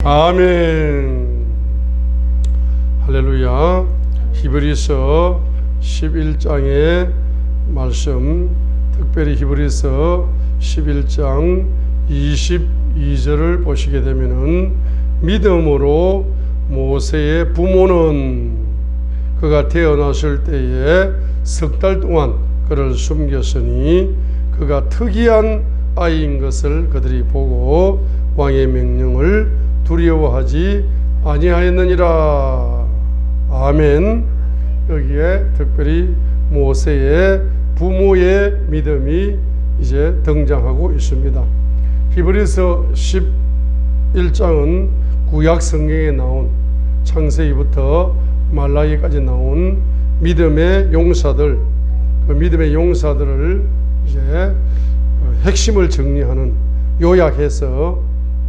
아멘. 할렐루야. 히브리서 11장의 말씀, 특별히 히브리서 11장 22절을 보시게 되면은 믿음으로 모세의 부모는 그가 태어났을 때에 석 달 동안 그를 숨겼으니 그가 특이한 아이인 것을 그들이 보고 왕의 명령을 두려워하지 아니하였느니라. 아멘. 여기에 특별히 모세의 부모의 믿음이 이제 등장하고 있습니다. 히브리서 11장은 구약 성경에 나온 창세기부터 말라기까지 나온 믿음의 용사들, 그 믿음의 용사들을 이제 핵심을 정리하는, 요약해서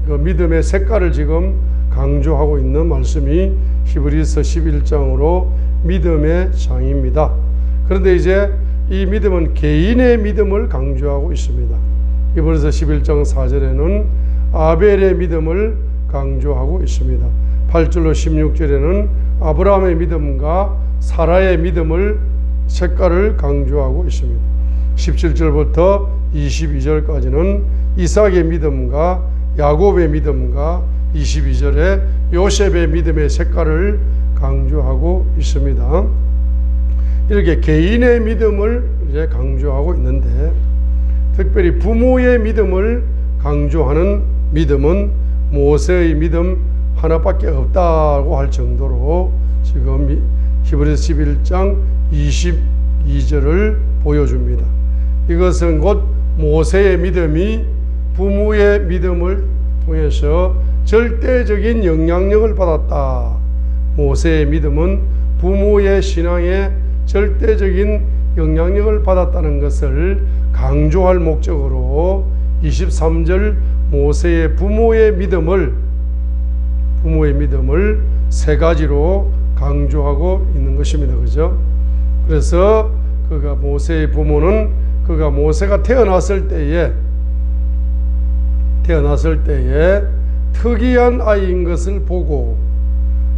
그 믿음의 색깔을 지금 강조하고 있는 말씀이 히브리서 11장으로 믿음의 장입니다. 그런데 이제 이 믿음은 개인의 믿음을 강조하고 있습니다. 히브리서 11장 4절에는 아벨의 믿음을 강조하고 있습니다. 8절로 16절에는 아브라함의 믿음과 사라의 믿음을 색깔을 강조하고 있습니다. 17절부터 22절까지는 이삭의 믿음과 야곱의 믿음과 22절에 요셉의 믿음의 색깔을 강조하고 있습니다. 이렇게 개인의 믿음을 이제 강조하고 있는데, 특별히 부모의 믿음을 강조하는 믿음은 모세의 믿음 하나밖에 없다고 할 정도로 지금 히브리서 11장 22절을 보여줍니다. 이것은 곧 모세의 믿음이 부모의 믿음을 통해서 절대적인 영향력을 받았다. 모세의 믿음은 부모의 신앙에 절대적인 영향력을 받았다는 것을 강조할 목적으로 23절 모세의 부모의 믿음을 세 가지로 강조하고 있는 것입니다. 그죠? 그래서 그가 모세의 부모는 그가 모세가 태어났을 때에 특이한 아이인 것을 보고,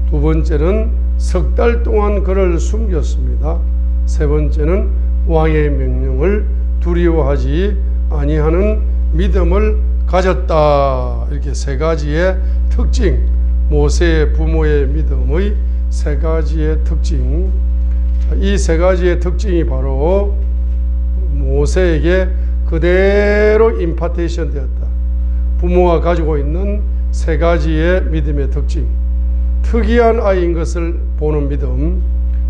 두 번째는 석 달 동안 그를 숨겼습니다. 세 번째는 왕의 명령을 두려워하지 아니하는 믿음을 가졌다. 이렇게 세 가지의 특징, 모세의 부모의 믿음의 세 가지의 특징, 이 세 가지의 특징이 바로 모세에게 그대로 임파테이션 되었다. 부모가 가지고 있는 세 가지의 믿음의 특징, 특이한 아이인 것을 보는 믿음,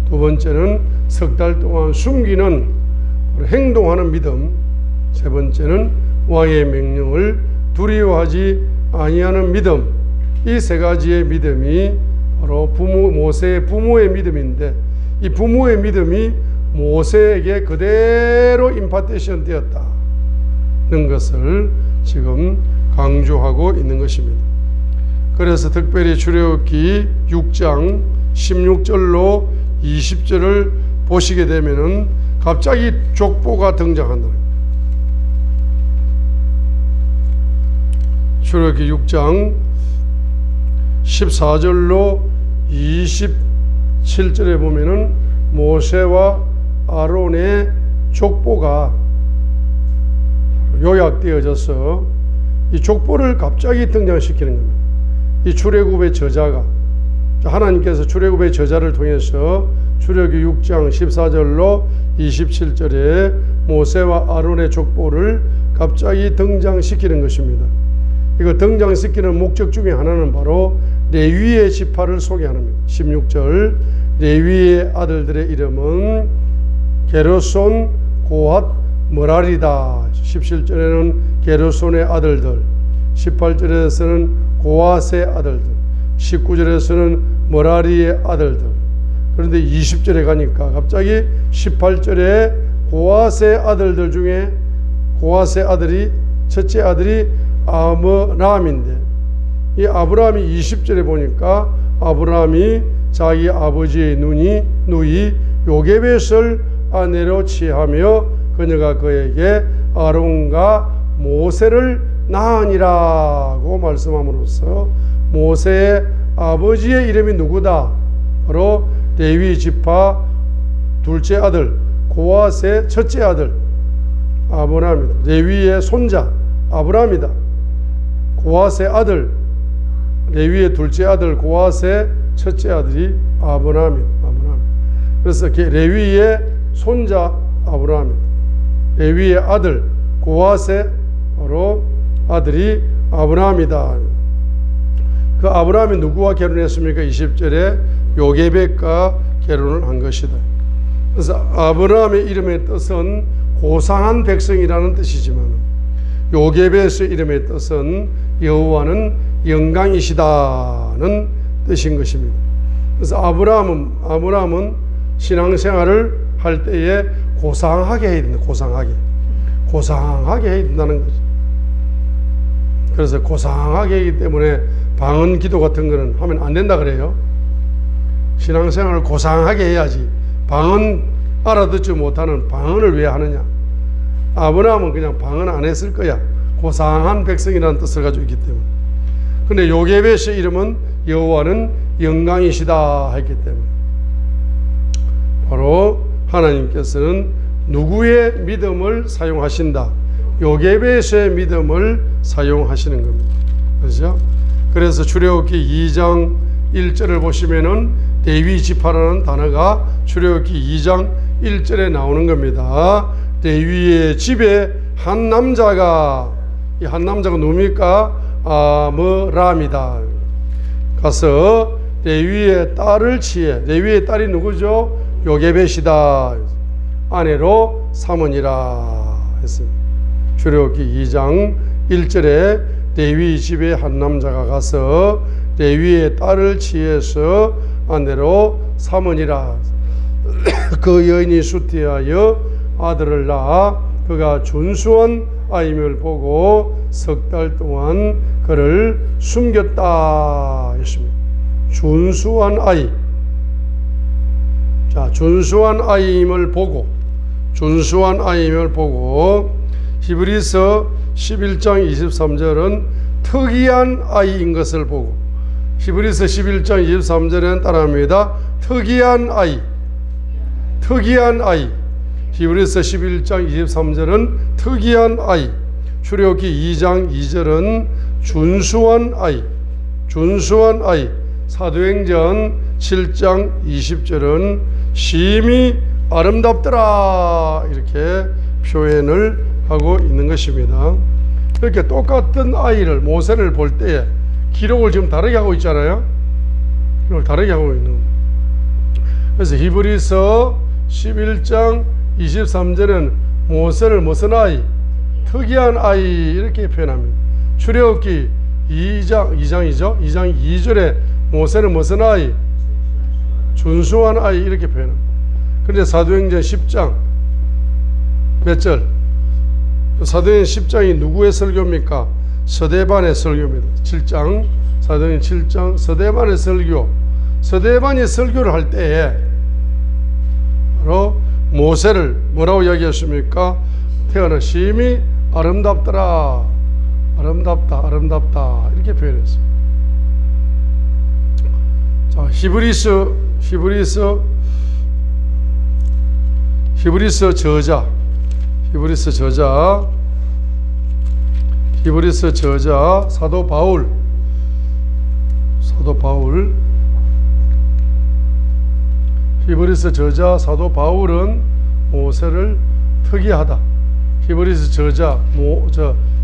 두 번째는 석 달 동안 숨기는 행동하는 믿음, 세 번째는 왕의 명령을 두려워하지 아니하는 믿음. 이 세 가지의 믿음이 바로 모세의 부모의 믿음인데, 이 부모의 믿음이 모세에게 그대로 임파테이션 되었다는 것을 지금 강조하고 있는 것입니다. 그래서 특별히 출애굽기 6장 16절로 20절을 보시게 되면은 갑자기 족보가 등장한다. 출애굽기 6장 14절로 27절에 보면은 모세와 아론의 족보가 요약되어져서 이 족보를 갑자기 등장시키는 겁니다. 이 출애굽의 저자가, 하나님께서 출애굽의 저자를 통해서 출애굽기 6장 14절로 27절에 모세와 아론의 족보를 갑자기 등장시키는 것입니다. 이거 등장시키는 목적 중에 하나는 바로 레위의 지파를 소개하는 겁니다. 16절 레위의 아들들의 이름은 게르손, 고핫, 머라리다. 17절에는 게르손의 아들들, 18절에서는 고핫의 아들들, 19절에서는 머라리의 아들들. 그런데 20절에 가니까 갑자기 18절에 고핫의 아들들 중에 고핫의 아들이, 첫째 아들이 아므람인데, 이 아브라함이 20절에 보니까 아브라함이 자기 아버지의 누이 요게벳을 아내로 취하며 그녀가 그에게 아론과 모세를 낳으니라고 말씀함으로써 모세의 아버지의 이름이 누구다? 바로 레위 지파 둘째 아들 고핫의 첫째 아들 아브라함이다. 레위의 손자 아브라함이다. 고핫의 아들 레위의 둘째 아들 고핫의 첫째 아들이 아브라함이다. 그래서 레위의 손자 아브라함이다. 레위의 아들 고핫의 바로 아들이 아브라함이다. 그 아브라함이 누구와 결혼했습니까? 20절에 요게벳과 결혼을 한 것이다. 그래서 아브라함의 이름의 뜻은 고상한 백성이라는 뜻이지만 요게벳의 이름의 뜻은 여호와는 영광이시다는 뜻인 것입니다. 그래서 아브라함은 신앙생활을 할 때에 고상하게 해야 된다. 고상하게 해야 된다는 거죠. 그래서 고상하게 하기 때문에 방언 기도 같은 거는 하면 안 된다 그래요. 신앙생활을 고상하게 해야지. 방언 알아듣지 못하는 방언을 왜 하느냐. 아브라함은 그냥 방언 안 했을 거야. 고상한 백성이라는 뜻을 가지고 있기 때문에. 근데 요게벳의 이름은 여호와는 영광이시다 했기 때문에 바로 하나님께서는 누구의 믿음을 사용하신다? 요게벳의 믿음을 사용하시는 겁니다. 그렇죠? 그래서 출애굽기 2장 1절을 보시면은 레위 지파라는 단어가 출애굽기 2장 1절에 나오는 겁니다. 레위의 집에 한 남자가, 이 한 남자가 누굽니까? 아므람이다. 가서 레위의 딸을 취해. 레위의 딸이 누구죠? 요게벳이다. 아내로 삼으니라 했습니다. 출애굽기 2장 1절에 레위 집에 한 남자가 가서 레위의 딸을 취해서 아내로 삼으니라. 그 여인이 수티하여 아들을 낳아 그가 준수한 아임을 보고 석 달 동안 그를 숨겼다 했습니다. 준수한 아이. 자, 준수한 아임을 보고 히브리서 11장 23절은 특이한 아이인 것을 보고, 히브리서 11장 23절에는 따라합니다. 특이한 아이. 히브리서 11장 23절은 특이한 아이. 출애굽기 2장 2절은 준수한 아이. 사도행전 7장 20절은 심히 아름답더라 이렇게 표현을 하고 있는 것입니다. 이렇게 똑같은 아이를, 모세를 볼 때에 기록을 지금 다르게 하고 있잖아요. 기록을 다르게 하고 있는. 그래서 히브리서 11장 23절은 모세를 무슨 아이? 특이한 아이 이렇게 표현합니다. 출애굽기 2장이죠. 2장 2절에 모세는 무슨 아이? 준수한 아이 이렇게 표현합니다. 그런데 사도행전 10장 몇 절? 사도행전 10장이 누구의 설교입니까? 서대반의 설교입니다. 7장, 사도행전 7장 서대반의 설교. 서대반이 설교를 할 때에 바로 모세를 뭐라고 이야기했습니까? 태어나 심히 아름답더라. 아름답다 이렇게 표현했어요. 자, 히브리서 저자 사도 바울 히브리서 저자 사도 바울은 모세를 특이하다. 히브리서 저자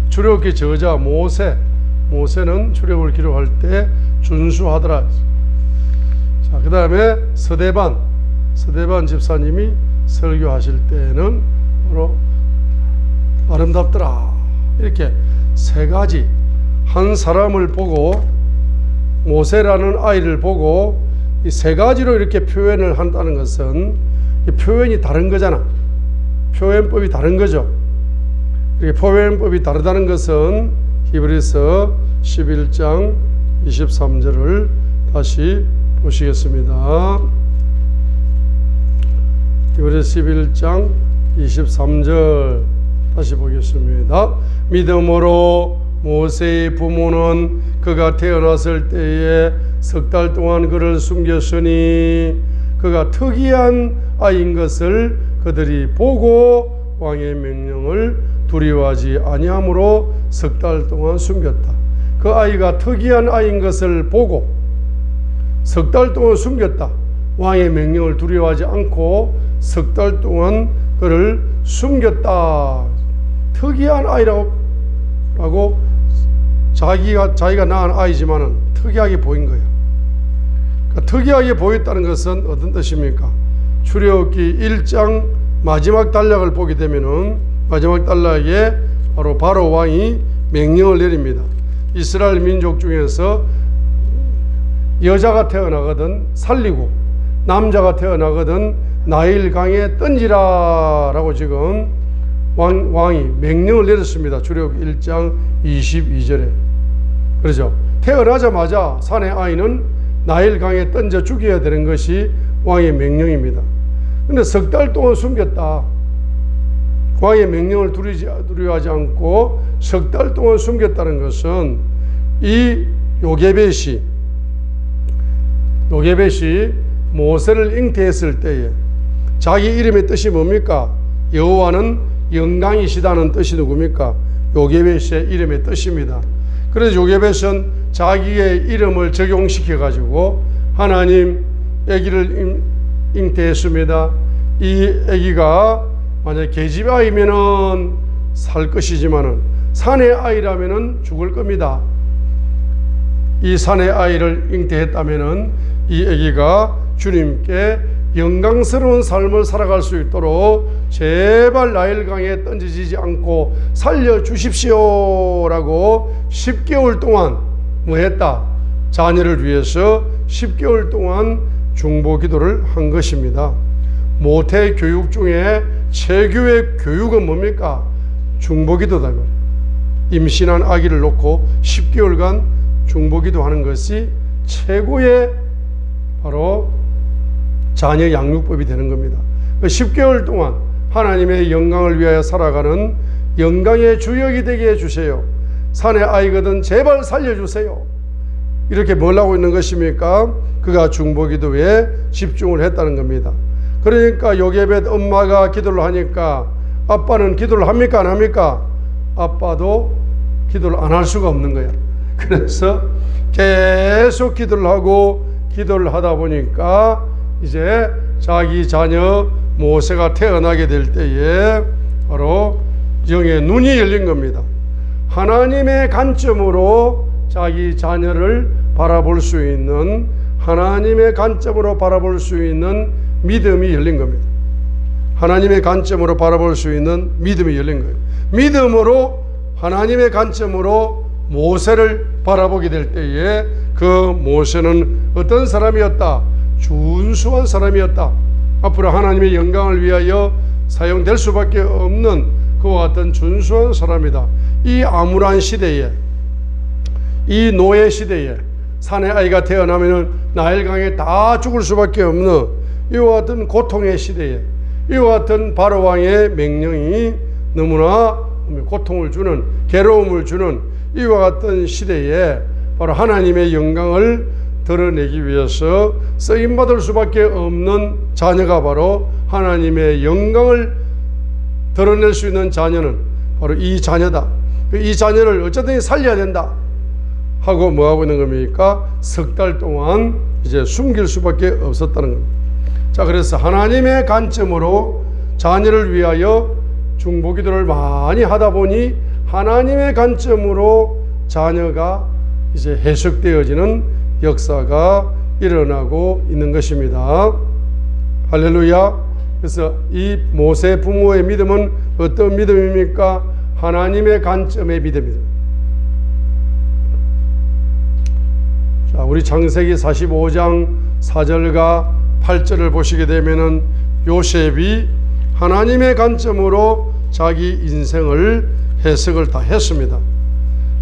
출애굽기 저자 모세는 출애굽을 기록할 때 준수하더라. 자, 그 다음에 서대반 집사님이 설교하실 때는 바로 아름답더라. 이렇게 세 가지, 한 사람을 보고 모세라는 아이를 보고 이 세 가지로 이렇게 표현을 한다는 것은 이 표현이 다른 거잖아. 표현법이 다른 거죠. 이렇게 표현법이 다르다는 것은 히브리서 11장 23절을 다시 보시겠습니다. 히브리서 11장 23절 다시 보겠습니다. 믿음으로 모세의 부모는 그가 태어났을 때에 석 달 동안 그를 숨겼으니 그가 특이한 아이인 것을 그들이 보고 왕의 명령을 두려워하지 아니하므로 석 달 동안 숨겼다. 그 아이가 특이한 아이인 것을 보고 석 달 동안 숨겼다. 왕의 명령을 두려워하지 않고 석 달 동안 그를 숨겼다. 특이한 아이라고 자기가 낳은 아이지만은 특이하게 보인 거예요. 그러니까 특이하게 보였다는 것은 어떤 뜻입니까? 출애굽기 1장 마지막 단락을 보게 되면은 마지막 단락에 바로 왕이 명령을 내립니다. 이스라엘 민족 중에서 여자가 태어나거든 살리고 남자가 태어나거든 나일강에 던지라 라고 지금 왕이 명령을 내렸습니다. 출애굽기 1장 22절에. 그렇죠. 태어나자마자 사내 아이는 나일강에 던져 죽여야 되는 것이 왕의 명령입니다. 근데 석 달 동안 숨겼다. 왕의 명령을 두려워하지 않고 석 달 동안 숨겼다는 것은 이 요게벳이 모세를 잉태했을 때에 자기 이름의 뜻이 뭡니까? 여호와는 영광이시다는 뜻이 누굽니까? 요게벳의 이름의 뜻입니다. 그래서 요게벳은 자기의 이름을 적용시켜 가지고 하나님 아기를 잉태했습니다. 이 아기가 만약 계집 아이면은 살 것이지만은 사내 아이라면은 죽을 겁니다. 이 사내 아이를 잉태했다면은 이 아기가 주님께 영광스러운 삶을 살아갈 수 있도록 제발 나일강에 던져지지 않고 살려주십시오 라고 10개월 동안 뭐 했다? 자녀를 위해서 10개월 동안 중보 기도를 한 것입니다. 모태 교육 중에 최고의 교육은 뭡니까? 중보 기도다. 임신한 아기를 놓고 10개월간 중보 기도하는 것이 최고의 바로 자녀 양육법이 되는 겁니다. 10개월 동안 하나님의 영광을 위하여 살아가는 영광의 주역이 되게 해주세요. 사내 아이거든 제발 살려주세요. 이렇게 뭘 하고 있는 것입니까? 그가 중보 기도에 집중을 했다는 겁니다. 그러니까 요게벳 엄마가 기도를 하니까 아빠는 기도를 합니까? 안 합니까? 아빠도 기도를 안 할 수가 없는 거야. 그래서 계속 기도를 하다 보니까 이제 자기 자녀 모세가 태어나게 될 때에 바로 영의 눈이 열린 겁니다. 하나님의 관점으로 자기 자녀를 바라볼 수 있는, 하나님의 관점으로 바라볼 수 있는 믿음이 열린 겁니다. 하나님의 관점으로 바라볼 수 있는 믿음이 열린 거예요. 믿음으로 하나님의 관점으로 모세를 바라보게 될 때에 그 모세는 어떤 사람이었다? 준수한 사람이었다. 앞으로 하나님의 영광을 위하여 사용될 수밖에 없는 그와 같은 준수한 사람이다. 이 암울한 시대에, 이 노예 시대에 사내 아이가 태어나면 나일강에 다 죽을 수밖에 없는 이와 같은 고통의 시대에 이와 같은 바로왕의 명령이 너무나 고통을 주는, 괴로움을 주는 이와 같은 시대에 바로 하나님의 영광을 드러내기 위해서 쓰임받을 수밖에 없는 자녀가 바로 하나님의 영광을 드러낼 수 있는 자녀는 바로 이 자녀다. 이 자녀를 어쨌든 살려야 된다 하고 뭐 하고 있는 겁니까? 석 달 동안 이제 숨길 수밖에 없었다는 겁니다. 자, 그래서 하나님의 관점으로 자녀를 위하여 중보기도를 많이 하다 보니 하나님의 관점으로 자녀가 이제 해석되어지는 역사가 일어나고 있는 것입니다. 할렐루야. 그래서 이 모세 부모의 믿음은 어떤 믿음입니까? 하나님의 관점의 믿음입니다. 자, 우리 창세기 45장 4절과 8절을 보시게 되면은 요셉이 하나님의 관점으로 자기 인생을 해석을 다 했습니다.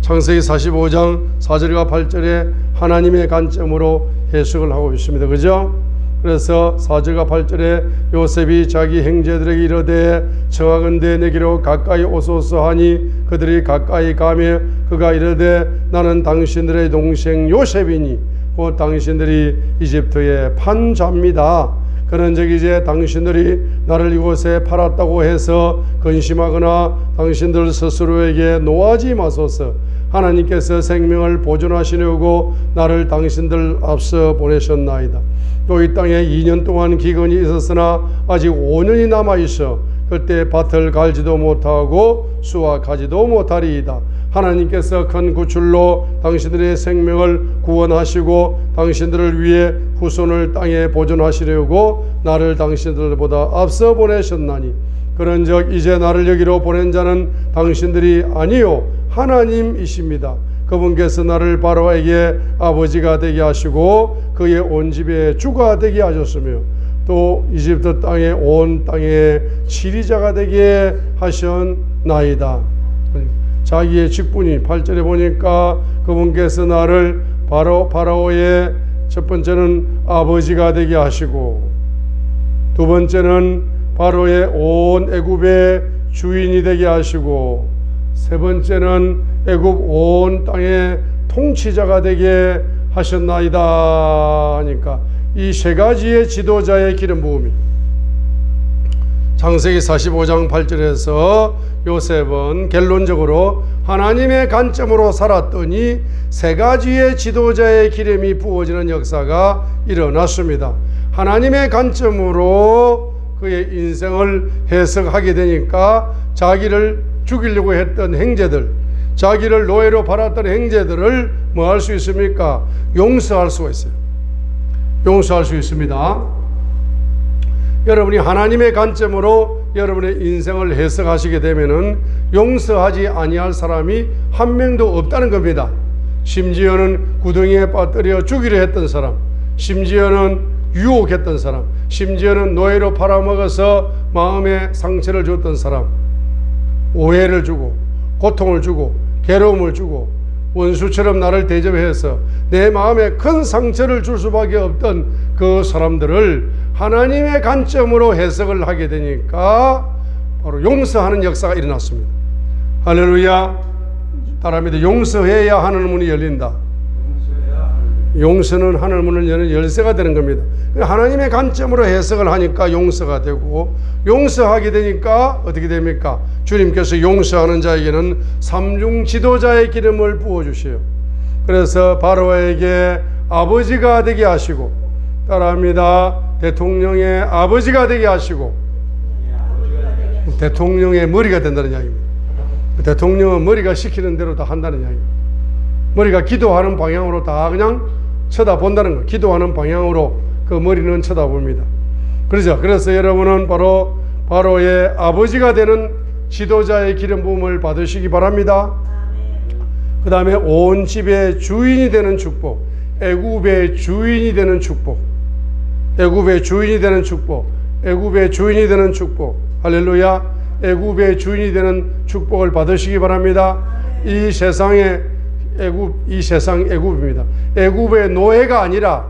창세기 45장 4절과 8절에 하나님의 관점으로 해석을 하고 있습니다. 그죠? 그래서 4절과 8절에 요셉이 자기 형제들에게 이르되 청하건대 내게로 가까이 오소서 하니 그들이 가까이 가며 그가 이르되 나는 당신들의 동생 요셉이니 곧 당신들이 이집트의 판자입니다. 그런즉 이제 당신들이 나를 이곳에 팔았다고 해서 근심하거나 당신들 스스로에게 노하지 마소서. 하나님께서 생명을 보존하시려고 나를 당신들 앞서 보내셨나이다. 또 이 땅에 2년 동안 기근이 있었으나 아직 5년이 남아있어 그때 밭을 갈지도 못하고 수확하지도 못하리이다. 하나님께서 큰 구출로 당신들의 생명을 구원하시고 당신들을 위해 후손을 땅에 보존하시려고 나를 당신들보다 앞서 보내셨나니 그런즉 이제 나를 여기로 보낸 자는 당신들이 아니요 하나님이십니다. 그분께서 나를 바로에게 아버지가 되게 하시고 그의 온 집에 주가 되게 하셨으며 또 이집트 땅에 온 땅에 지리자가 되게 하셨나이다. 자기의 직분이 8절에 보니까 그분께서 나를 바로의 첫 번째는 아버지가 되게 하시고 두 번째는 바로의 온 애굽의 주인이 되게 하시고 세 번째는 애굽 온 땅의 통치자가 되게 하셨나이다 하니까 이 세 가지의 지도자의 기름 부음이 창세기 45장 8절에서 요셉은 결론적으로 하나님의 관점으로 살았더니 세 가지의 지도자의 기름이 부어지는 역사가 일어났습니다. 하나님의 관점으로 그의 인생을 해석하게 되니까 자기를 죽이려고 했던 형제들, 자기를 노예로 팔았던 형제들을 뭐 할 수 있습니까? 용서할 수가 있어요. 용서할 수 있습니다. 여러분이 하나님의 관점으로 여러분의 인생을 해석하시게 되면은 용서하지 아니할 사람이 한 명도 없다는 겁니다. 심지어는 구덩이에 빠뜨려 죽이려 했던 사람, 심지어는 유혹했던 사람, 심지어는 노예로 팔아먹어서 마음에 상처를 줬던 사람, 오해를 주고 고통을 주고 괴로움을 주고 원수처럼 나를 대접해서 내 마음에 큰 상처를 줄 수밖에 없던 그 사람들을 하나님의 관점으로 해석을 하게 되니까 바로 용서하는 역사가 일어났습니다. 할렐루야. 따라합니다. 용서해야 하늘 문이 열린다. 용서는 하늘 문을 여는 열쇠가 되는 겁니다. 하나님의 관점으로 해석을 하니까 용서가 되고 용서하게 되니까 어떻게 됩니까? 주님께서 용서하는 자에게는 삼중 지도자의 기름을 부어주셔요. 그래서 바로에게 아버지가 되게 하시고 따라합니다. 대통령의 아버지가 되게 하시고 대통령의 머리가 된다는 이야기입니다. 대통령은 머리가 시키는 대로 다 한다는 이야기입니다. 머리가 기도하는 방향으로 다 그냥 쳐다본다는 거예요. 기도하는 방향으로 그 머리는 쳐다봅니다. 그렇죠? 그래서 여러분은 바로의 아버지가 되는 지도자의 기름 부음을 받으시기 바랍니다. 그 다음에 온 집의 주인이 되는 축복, 애굽의 주인이 되는 축복, 애굽의 주인이 되는 축복, 애굽의 주인이 되는 축복, 할렐루야. 애굽의 주인이 되는 축복을 받으시기 바랍니다. 이 세상의 이 세상 애굽입니다. 애굽의 노예가 아니라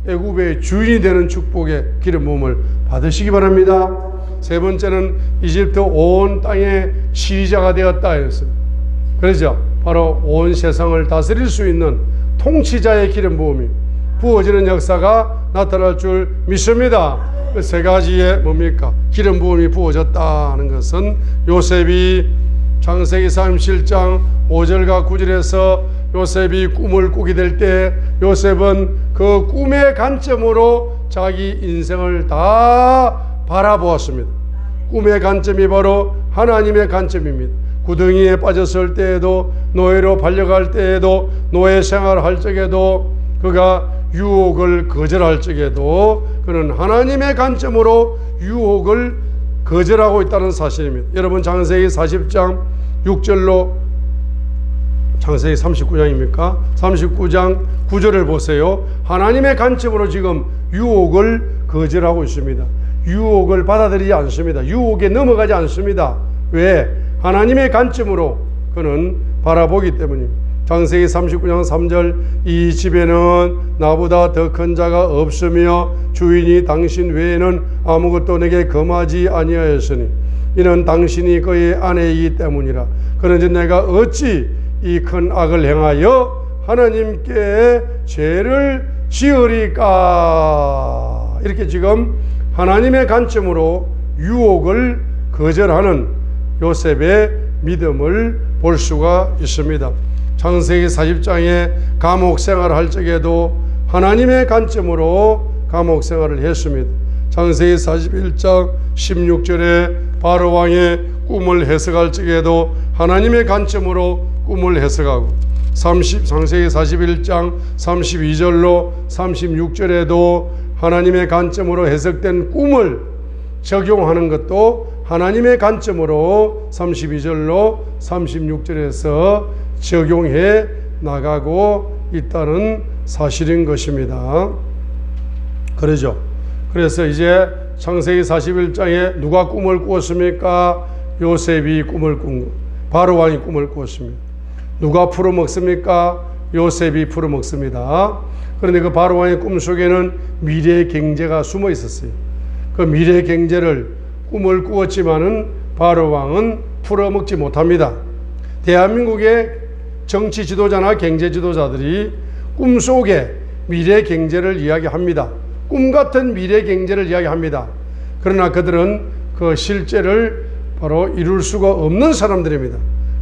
애굽의 주인이 되는 축복의 기름 부음을 받으시기 바랍니다. 세 번째는 이집트 온 땅의 지휘자가 되었다 했습니다. 그렇죠? 바로 온 세상을 다스릴 수 있는 통치자의 기름 부음이 부어지는 역사가 나타날 줄 믿습니다. 그 세 가지의 뭡니까? 기름 부음이 부어졌다는 것은 요셉이 창세기 37장 5절과 9절에서 요셉이 꿈을 꾸게 될 때 요셉은 그 꿈의 관점으로 자기 인생을 다 바라보았습니다. 꿈의 관점이 바로 하나님의 관점입니다. 구덩이에 빠졌을 때에도 노예로 팔려갈 때에도 노예 생활할 적에도 그가 유혹을 거절할 적에도 그는 하나님의 관점으로 유혹을 거절하고 있다는 사실입니다. 여러분 창세기 40장 6절로 창세기 39장입니까? 39장 9절을 보세요. 하나님의 관점으로 지금 유혹을 거절하고 있습니다. 유혹을 받아들이지 않습니다. 유혹에 넘어가지 않습니다. 왜? 하나님의 관점으로 그는 바라보기 때문입니다. 창세기 39장 3절 이 집에는 나보다 더 큰 자가 없으며 주인이 당신 외에는 아무것도 내게 금하지 아니하였으니 이는 당신이 그의 아내이기 때문이라. 그런지 내가 어찌 이 큰 악을 행하여 하나님께 죄를 지으리까? 이렇게 지금 하나님의 관점으로 유혹을 거절하는 요셉의 믿음을 볼 수가 있습니다. 창세기 40장에 감옥 생활을 할 적에도 하나님의 관점으로 감옥 생활을 했습니다. 창세기 41장 16절에 바로 왕의 꿈을 해석할 적에도 하나님의 관점으로 꿈을 해석하고, 창세기 41장 32절로 36절에도 하나님의 관점으로 해석된 꿈을 적용하는 것도 하나님의 관점으로 32절로 36절에서 적용해 나가고 있다는 사실인 것입니다. 그러죠. 그래서 이제 창세기 41장에 누가 꿈을 꾸었습니까? 요셉이 꿈을 꾼 거. 바로 왕이 꿈을 꾸었습니다. 누가 풀어먹습니까? 요셉이 풀어먹습니다. 그런데 그 바로 왕의 꿈 속에는 미래의 경제가 숨어 있었어요. 그 미래의 경제를 꿈을 꾸었지만은 바로 왕은 풀어먹지 못합니다. 대한민국의 정치 지도자나 경제 지도자들이 꿈속에 미래 경제를 이야기합니다. 꿈 같은 미래 경제를 이야기합니다. 그러나 그들은 그 실제를 바로 이룰 수가 없는 사람들입니다.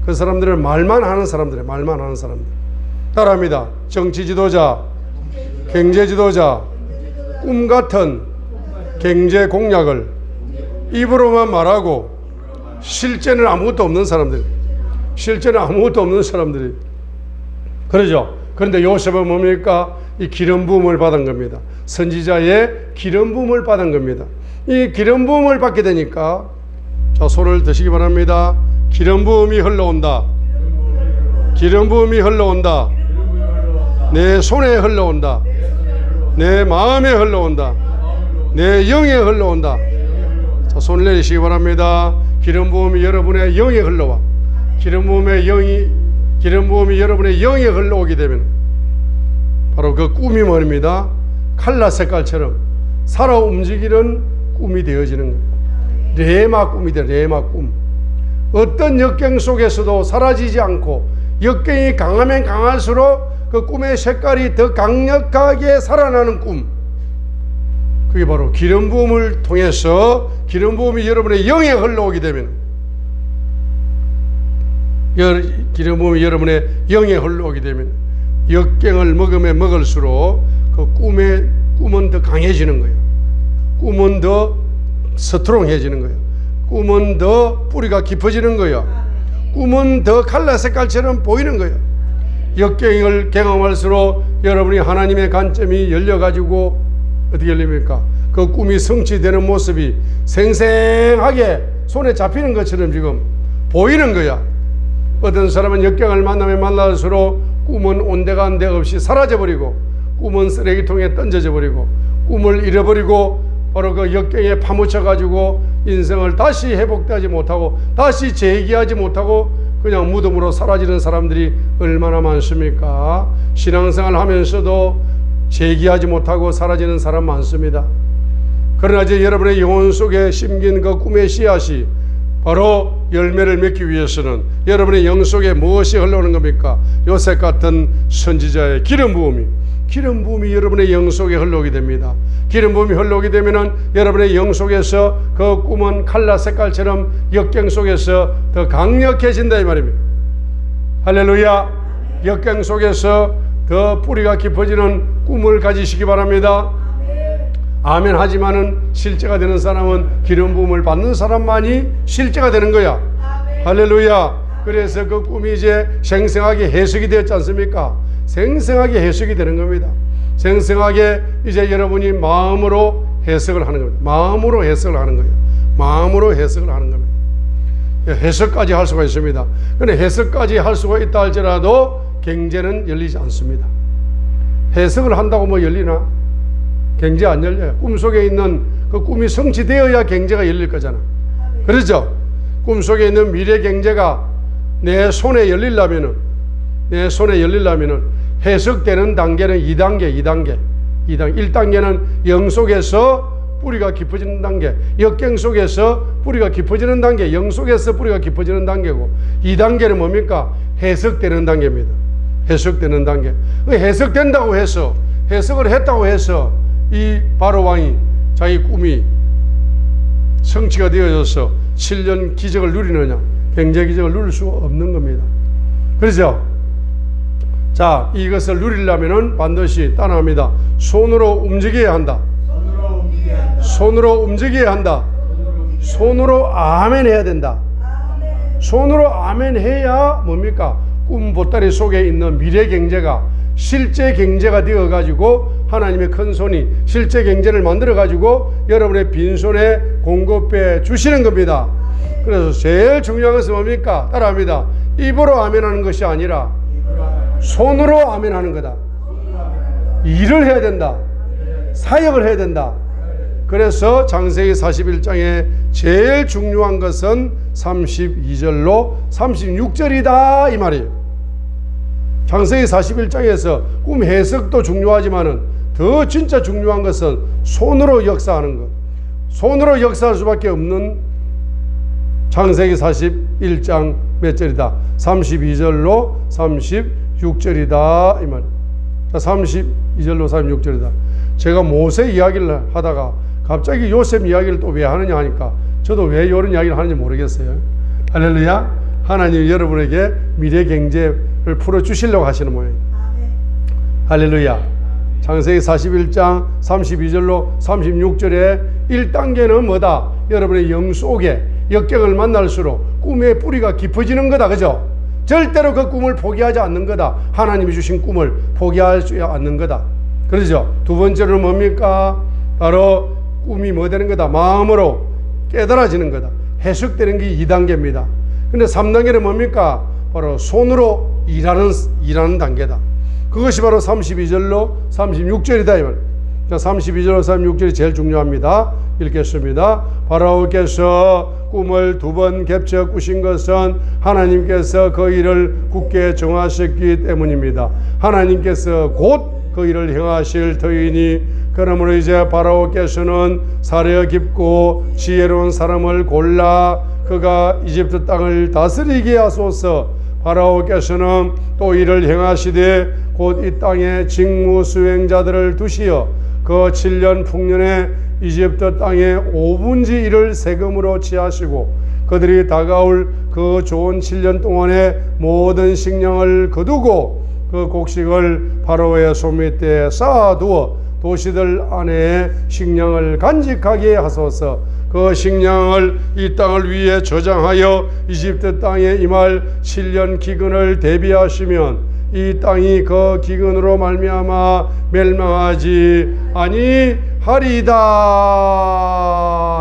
그 사람들은 말만 하는 사람들이에요. 말만 하는 사람들. 따라합니다. 정치 지도자, 경제 지도자, 꿈 같은 경제 공약을 입으로만 말하고 실제는 아무것도 없는 사람들. 실제는 아무것도 없는 사람들이. 그러죠. 그런데 요셉은 뭡니까? 이 기름 부음을 받은 겁니다. 선지자의 기름 부음을 받은 겁니다. 이 기름 부음을 받게 되니까, 자, 손을 드시기 바랍니다. 기름 부음이 흘러온다. 기름 부음이 흘러온다. 내 손에 흘러온다. 내 마음에 흘러온다. 내 영에 흘러온다. 자, 손을 내리시기 바랍니다. 기름 부음이 여러분의 영에 흘러와. 기름 부음이 여러분의 영에 흘러오게 되면 바로 그 꿈이 말입니다. 칼라 색깔처럼 살아 움직이는 꿈이 되어지는 거예요. 레마 꿈이 돼. 레마 꿈. 어떤 역경 속에서도 사라지지 않고 역경이 강하면 강할수록 그 꿈의 색깔이 더 강력하게 살아나는 꿈. 그게 바로 기름 부음을 통해서 기름 부음이 여러분의 영에 흘러오게 되면, 기름 부음이 여러분의 영에 흘러오게 되면 역경을 먹으면 먹을수록 그 꿈은 더 강해지는 거예요. 꿈은 더 스트롱해지는 거예요. 꿈은 더 뿌리가 깊어지는 거예요. 꿈은 더 칼라 색깔처럼 보이는 거예요. 역경을 경험할수록 여러분이 하나님의 관점이 열려가지고 어떻게 열립니까? 그 꿈이 성취되는 모습이 생생하게 손에 잡히는 것처럼 지금 보이는 거야. 어떤 사람은 역경을 만나면 만날수록 꿈은 온데간데 없이 사라져버리고, 꿈은 쓰레기통에 던져져 버리고, 꿈을 잃어버리고 바로 그 역경에 파묻혀가지고 인생을 다시 회복되지 못하고 다시 재기하지 못하고 그냥 무덤으로 사라지는 사람들이 얼마나 많습니까? 신앙생활 하면서도 재기하지 못하고 사라지는 사람 많습니다. 그러나 이제 여러분의 영혼 속에 심긴 그 꿈의 씨앗이 바로 열매를 맺기 위해서는 여러분의 영 속에 무엇이 흘러오는 겁니까? 요셉 같은 선지자의 기름 부음이 여러분의 영 속에 흘러오게 됩니다. 기름 부음이 흘러오게 되면은 여러분의 영 속에서 그 꿈은 칼라 색깔처럼 역경 속에서 더 강력해진다 이 말입니다. 할렐루야. 역경 속에서 더 뿌리가 깊어지는 꿈을 가지시기 바랍니다. 아멘 하지만은 실제가 되는 사람은 기름 부음을 받는 사람만이 실제가 되는 거야. 할렐루야. 그래서 그 꿈이 이제 생생하게 해석이 되었지 않습니까? 생생하게 해석이 되는 겁니다. 생생하게 이제 여러분이 마음으로 해석을 하는 겁니다. 마음으로 해석을 하는 거예요. 마음으로 해석을 하는 겁니다. 해석까지 할 수가 있습니다. 그런데 해석까지 할 수가 있다 할지라도 경제는 열리지 않습니다. 해석을 한다고 뭐 열리나? 경제 안 열려요. 꿈속에 있는 그 꿈이 성취되어야 경제가 열릴 거잖아. 그렇죠? 꿈속에 있는 미래 경제가 내 손에 열리려면은, 해석되는 단계는 2단계. 1단계는 영 속에서 뿌리가 깊어지는 단계, 역경 속에서 뿌리가 깊어지는 단계, 영 속에서 뿌리가 깊어지는 단계고, 2단계는 뭡니까? 해석되는 단계입니다. 해석되는 단계. 해석된다고 해서, 해석을 했다고 해서 이 바로 왕이 자기 꿈이 성취가 되어져서 7년 기적을 누리느냐? 경제 기적을 누릴 수 없는 겁니다. 그렇죠? 자, 이것을 누리려면은 반드시 따라합니다. 손으로 움직여야 한다. 손으로 움직여야 한다. 손으로 아멘 해야 된다. 손으로 아멘 해야 뭡니까? 꿈 보따리 속에 있는 미래 경제가 실제 경제가 되어 가지고 하나님의 큰 손이 실제 경제를 만들어 가지고 여러분의 빈손에 공급해 주시는 겁니다. 그래서 제일 중요한 것은 뭡니까? 따라합니다. 입으로 아멘하는 것이 아니라 손으로 아멘하는 거다. 일을 해야 된다. 사역을 해야 된다. 그래서 창세기 41장에 제일 중요한 것은 32절로 36절이다 이 말이에요. 창세기 41장에서 꿈 해석도 중요하지만은 더 진짜 중요한 것은 손으로 역사하는 것. 손으로 역사할 수밖에 없는 창세기 41장 몇 절이다? 32절로 36절이다 이 말. 자, 32절로 36절이다. 제가 모세 이야기를 하다가 갑자기 요셉 이야기를 또 왜 하느냐 하니까 저도 왜 이런 이야기를 하는지 모르겠어요. 할렐루야. 하나님 여러분에게 미래 경제를 풀어주시려고 하시는 모양이에요. 할렐루야. 창세기 41장 32절로 36절에 1단계는 뭐다? 여러분의 영 속에 역경을 만날수록 꿈의 뿌리가 깊어지는 거다. 그죠? 절대로 그 꿈을 포기하지 않는 거다. 하나님이 주신 꿈을 포기하지 않는 거다. 그러죠? 두 번째로는 뭡니까? 바로 꿈이 뭐 되는 거다? 마음으로 깨달아지는 거다. 해석되는 게 2단계입니다. 근데 3단계는 뭡니까? 바로 손으로 일하는 단계다. 그것이 바로 32절로 36절이다 이 말. 32절로 36절이 제일 중요합니다. 읽겠습니다. 파라오께서 꿈을 2번 겹쳐 꾸신 것은 하나님께서 그 일을 굳게 정하셨기 때문입니다. 하나님께서 곧 그 일을 행하실 터이니 그러므로 이제 파라오께서는 사려 깊고 지혜로운 사람을 골라 그가 이집트 땅을 다스리게 하소서. 파라오께서는 또 이를 행하시되 곧 이 땅에 직무 수행자들을 두시어 그 7년 풍년에 이집트 땅의 5분의 1을 세금으로 취하시고 그들이 다가올 그 좋은 7년 동안에 모든 식량을 거두고 그 곡식을 바로의 소밑에 쌓아두어 도시들 안에 식량을 간직하게 하소서. 그 식량을 이 땅을 위해 저장하여 이집트 땅에 임할 7년 기근을 대비하시면 이 땅이 그 기근으로 말미암아 멸망하지 아니하리이다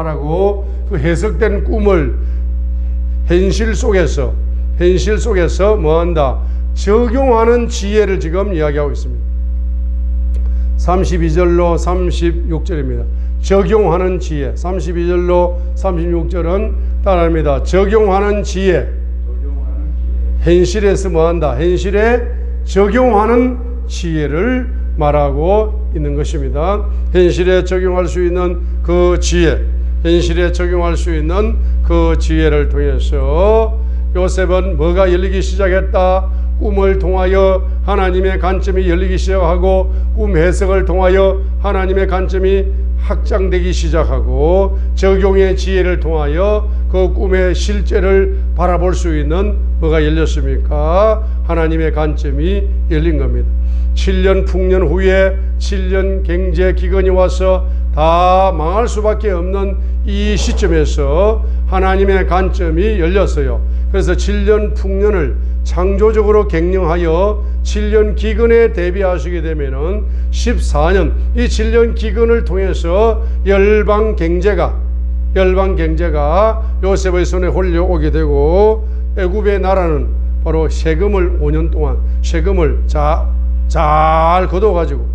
라고 그 해석된 꿈을 현실 속에서 뭐한다? 적용하는 지혜를 지금 이야기하고 있습니다. 32절로 36절입니다. 적용하는 지혜. 32절로 36절은 따라합니다. 적용하는 지혜. 현실에서 뭐한다? 현실에 적용하는 지혜를 말하고 있는 것입니다. 현실에 적용할 수 있는 그 지혜, 현실에 적용할 수 있는 그 지혜를 통해서 요셉은 뭐가 열리기 시작했다? 꿈을 통하여 하나님의 관점이 열리기 시작하고 꿈 해석을 통하여 하나님의 관점이 확장되기 시작하고 적용의 지혜를 통하여 그 꿈의 실제를 바라볼 수 있는 뭐가 열렸습니까? 하나님의 관점이 열린 겁니다. 7년 풍년 후에 7년 경제 기근이 와서 다 망할 수밖에 없는 이 시점에서 하나님의 관점이 열렸어요. 그래서 7년 풍년을 창조적으로 경영하여 7년 기근에 대비하시게 되면은 14년 이 7년 기근을 통해서 열방 경제가 요셉의 손에 홀려오게 되고 애굽의 나라는 바로 세금을 5년 동안 세금을 잘 걷어가지고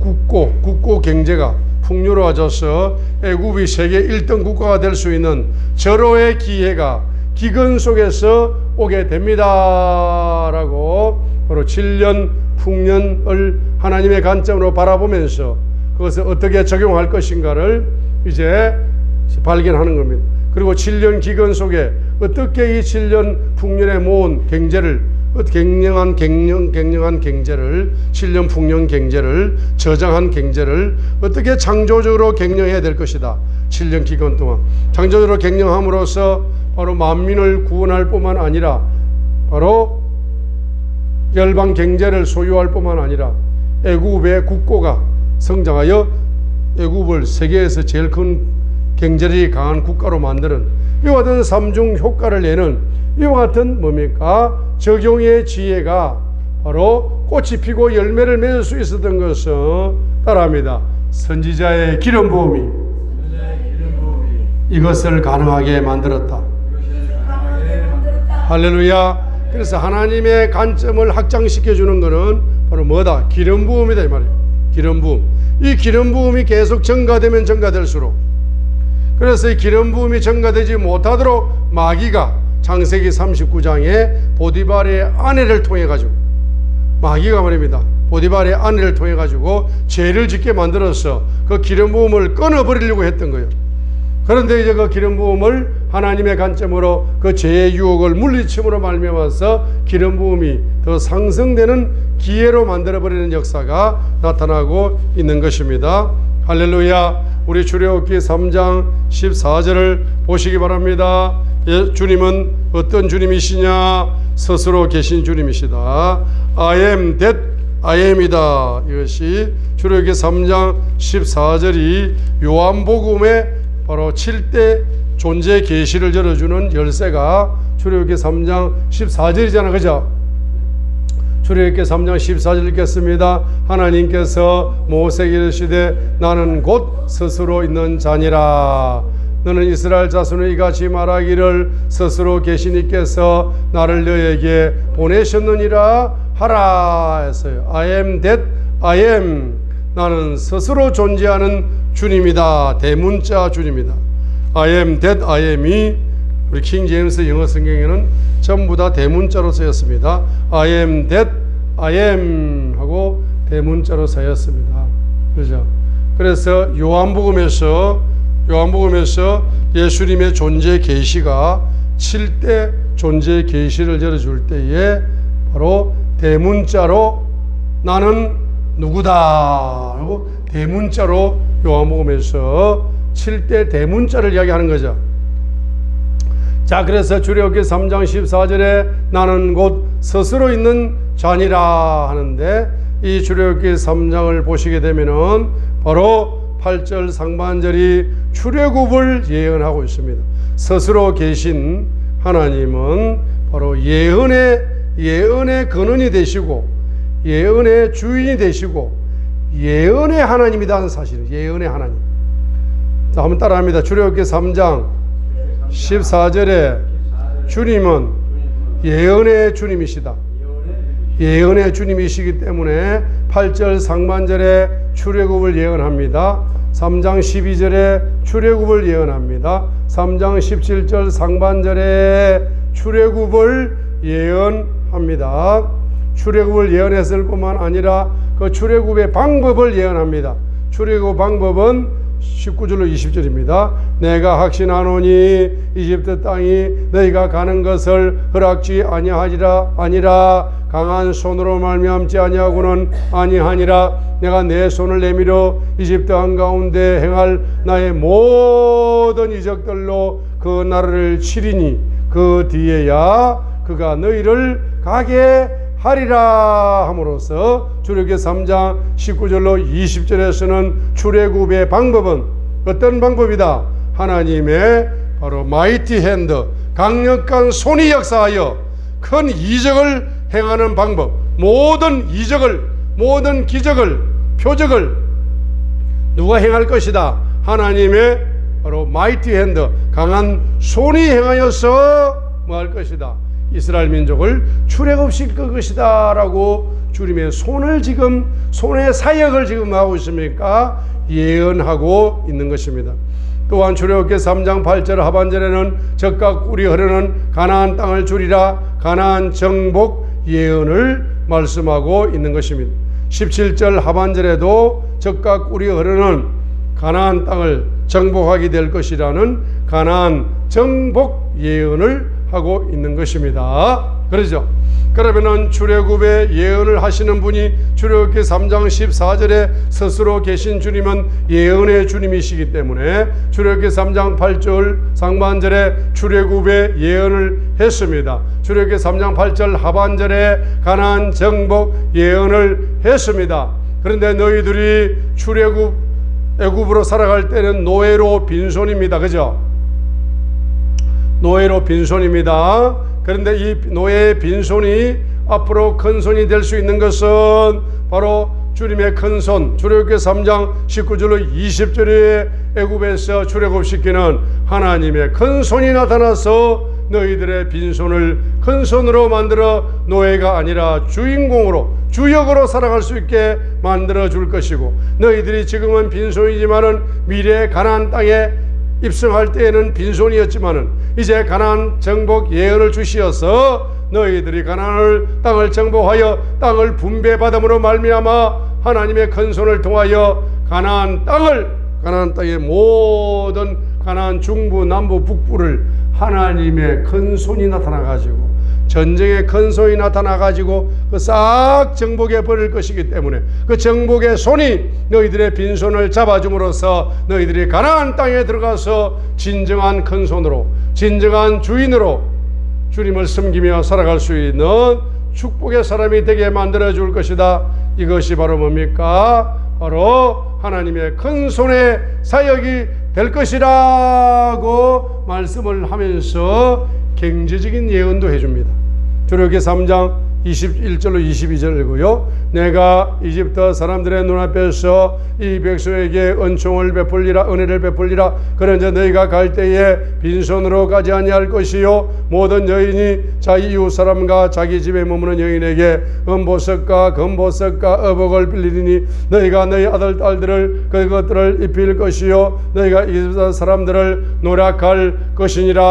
국고 경제가 풍요로워져서 애굽이 세계 1등 국가가 될 수 있는 절호의 기회가 기근 속에서 오게 됩니다 라고 바로 7년 풍년을 하나님의 관점으로 바라보면서 그것을 어떻게 적용할 것인가를 이제 발견하는 겁니다. 그리고 7년 기근 속에 어떻게 이 7년 풍년에 모은 경제를, 갱년한 경제를, 7년 풍년 경제를, 저장한 경제를 어떻게 창조적으로 경영해야 될 것이다. 7년 기간 동안 창조적으로 경영함으로써 바로 만민을 구원할 뿐만 아니라 바로 열방 경제를 소유할 뿐만 아니라 애굽의 국고가 성장하여 애굽을 세계에서 제일 큰 경제력이 강한 국가로 만드는 이와 같은 삼중 효과를 내는 이와 같은 뭡니까? 적용의 지혜가 바로 꽃이 피고 열매를 맺을 수 있었던 것은 따라합니다. 선지자의 기름 부음이 이것을 가능하게 만들었다. 할렐루야. 그래서 하나님의 관점을 확장시켜 주는 것은 바로 뭐다? 기름 부음이다 이 말이에요. 기름 부음. 이 기름 부음이 계속 증가되면 증가될수록, 그래서 이 기름 부음이 증가되지 못하도록 마귀가 창세기 39장에 보디발의 아내를 통해 가지고, 마귀가 말입니다. 보디발의 아내를 통해 가지고 죄를 짓게 만들어서 그 기름 부음을 끊어버리려고 했던 거예요. 그런데 이제 그 기름 부음을 하나님의 관점으로 그 죄의 유혹을 물리침으로 말미암아서 기름 부음이 더 상승되는 기회로 만들어버리는 역사가 나타나고 있는 것입니다. 할렐루야. 우리 출애굽기 3장 14절을 보시기 바랍니다. 주님은 어떤 주님이시냐? 스스로 계신 주님이시다. I am that I am이다. 이것이 출애굽기 3장 14절이 요한복음의 바로 7대 존재 계시를 열어주는 열쇠가 출애굽기 3장 14절이잖아. 그죠? 출애굽기 3장 14절 읽겠습니다. 하나님께서 모세에게 이르시되 나는 곧 스스로 있는 자니라. 너는 이스라엘 자손을 이같이 말하기를 스스로 계신 이께서 나를 너에게 보내셨느니라 하라 했어요. I am that I am. 나는 스스로 존재하는 주님이다. 대문자 주님이다. I am that I am이 우리 킹 제임스 영어 성경에는 전부 다 대문자로 쓰였습니다. I am that I am 하고 대문자로 쓰였습니다. 그렇죠? 그래서 요한복음에서 예수님의 존재 계시가 7대 존재 계시를 열어줄 때에 바로 대문자로 나는 누구다 하고 대문자로 요한복음에서 7대 대문자를 이야기하는 거죠. 자, 그래서 출애굽기 3장 14절에 나는 곧 스스로 있는 자니라 하는데, 이 출애굽기 3장을 보시게 되면은 바로 8절 상반절이 출애굽을 예언하고 있습니다. 스스로 계신 하나님은 바로 예언의 근원이 되시고 예언의 주인이 되시고 예언의 하나님이라는 사실은 예언의 하나님. 자, 한번 따라합니다. 출애굽기 3장 14절에 주님은 예언의 주님이시다. 예언의 주님이시기 때문에 8절 상반절에 출애굽을 예언합니다. 3장 12절에 출애굽을 예언합니다. 3장 17절 상반절에 출애굽을 예언합니다. 출애굽을 예언했을 뿐만 아니라 그 출애굽의 방법을 예언합니다. 출애굽 방법은 19절로 20절입니다. 내가 확신하노니 이집트 땅이 너희가 가는 것을 허락지 아니라 강한 손으로 말미암지 아니하고는 아니하니라. 내가 내 손을 내밀어 이집트 한가운데 행할 나의 모든 이적들로 그 나라를 치리니 그 뒤에야 그가 너희를 가게 하리라 함으로써 출애굽기 3장 19절로 20절에서는 출애굽의 방법은 어떤 방법이다? 하나님의 바로 마이티 핸드, 강력한 손이 역사하여 큰 이적을 행하는 방법, 모든 이적을, 모든 기적을, 표적을 누가 행할 것이다? 하나님의 바로 마이티 핸드, 강한 손이 행하여서 뭐 할 것이다? 이스라엘 민족을 출애굽시킬 것이다 라고 주님의 손의 사역을 지금 하고 있습니까? 예언하고 있는 것입니다. 또한 출애굽기 3장 8절 하반절에는 적과 꿀이 흐르는 가나안 땅을 주리라 가나안 정복 예언을 말씀하고 있는 것입니다. 17절 하반절에도 젖과 꿀이 흐르는 가나안 땅을 정복하게 될 것이라는 가나안 정복 예언을 하고 있는 것입니다. 그러죠? 그러면은 출애굽의 예언을 하시는 분이 출애굽기 3장 14절에 스스로 계신 주님은 예언의 주님이시기 때문에 출애굽기 3장 8절 상반절에 출애굽의 예언을 했습니다. 출애굽기 3장 8절 하반절에 가나안 정복 예언을 했습니다. 그런데 너희들이 애굽으로 살아갈 때는 노예로 빈손입니다. 그죠? 노예로 빈손입니다. 그런데 이 노예의 빈손이 앞으로 큰손이 될 수 있는 것은 바로 주님의 큰손, 출애굽기 3장 19절로 20절에 애굽에서 출애굽시키는 하나님의 큰손이 나타나서 너희들의 빈손을 큰손으로 만들어 노예가 아니라 주인공으로, 주역으로 살아갈 수 있게 만들어 줄 것이고, 너희들이 지금은 빈손이지만은 미래의 가나안 땅에 입성할 때에는 빈손이었지만은 이제 가나안 정복 예언을 주시어서 너희들이 가나안 땅을 정복하여 땅을 분배받음으로 말미암아 하나님의 큰 손을 통하여 가나안 땅의 모든 가나안 중부 남부 북부를 하나님의 큰 손이 나타나 가지고 전쟁의 큰 손이 나타나 가지고 그 싹 정복해 버릴 것이기 때문에 그 정복의 손이 너희들의 빈손을 잡아줌으로써 너희들이 가나안 땅에 들어가서 진정한 큰 손으로, 진정한 주인으로 주님을 섬기며 살아갈 수 있는 축복의 사람이 되게 만들어 줄 것이다. 이것이 바로 뭡니까? 바로 하나님의 큰 손의 사역이 될 것이라고 말씀을 하면서 경제적인 예언도 해줍니다. 출애굽기 3장 21절로 22절이고요. 내가 이집트 사람들의 눈앞에서 이 백성에게 은총을 베풀리라, 은혜를 베풀리라. 그런데 너희가 갈 때에 빈손으로 가지 아니할 것이요 모든 여인이 자기 이웃 사람과 자기 집에 머무는 여인에게 은보석과 금보석과 어복을 빌리니 너희가 너희 아들 딸들을 그것들을 입힐 것이요 너희가 이집트 사람들을 노략할 것이니라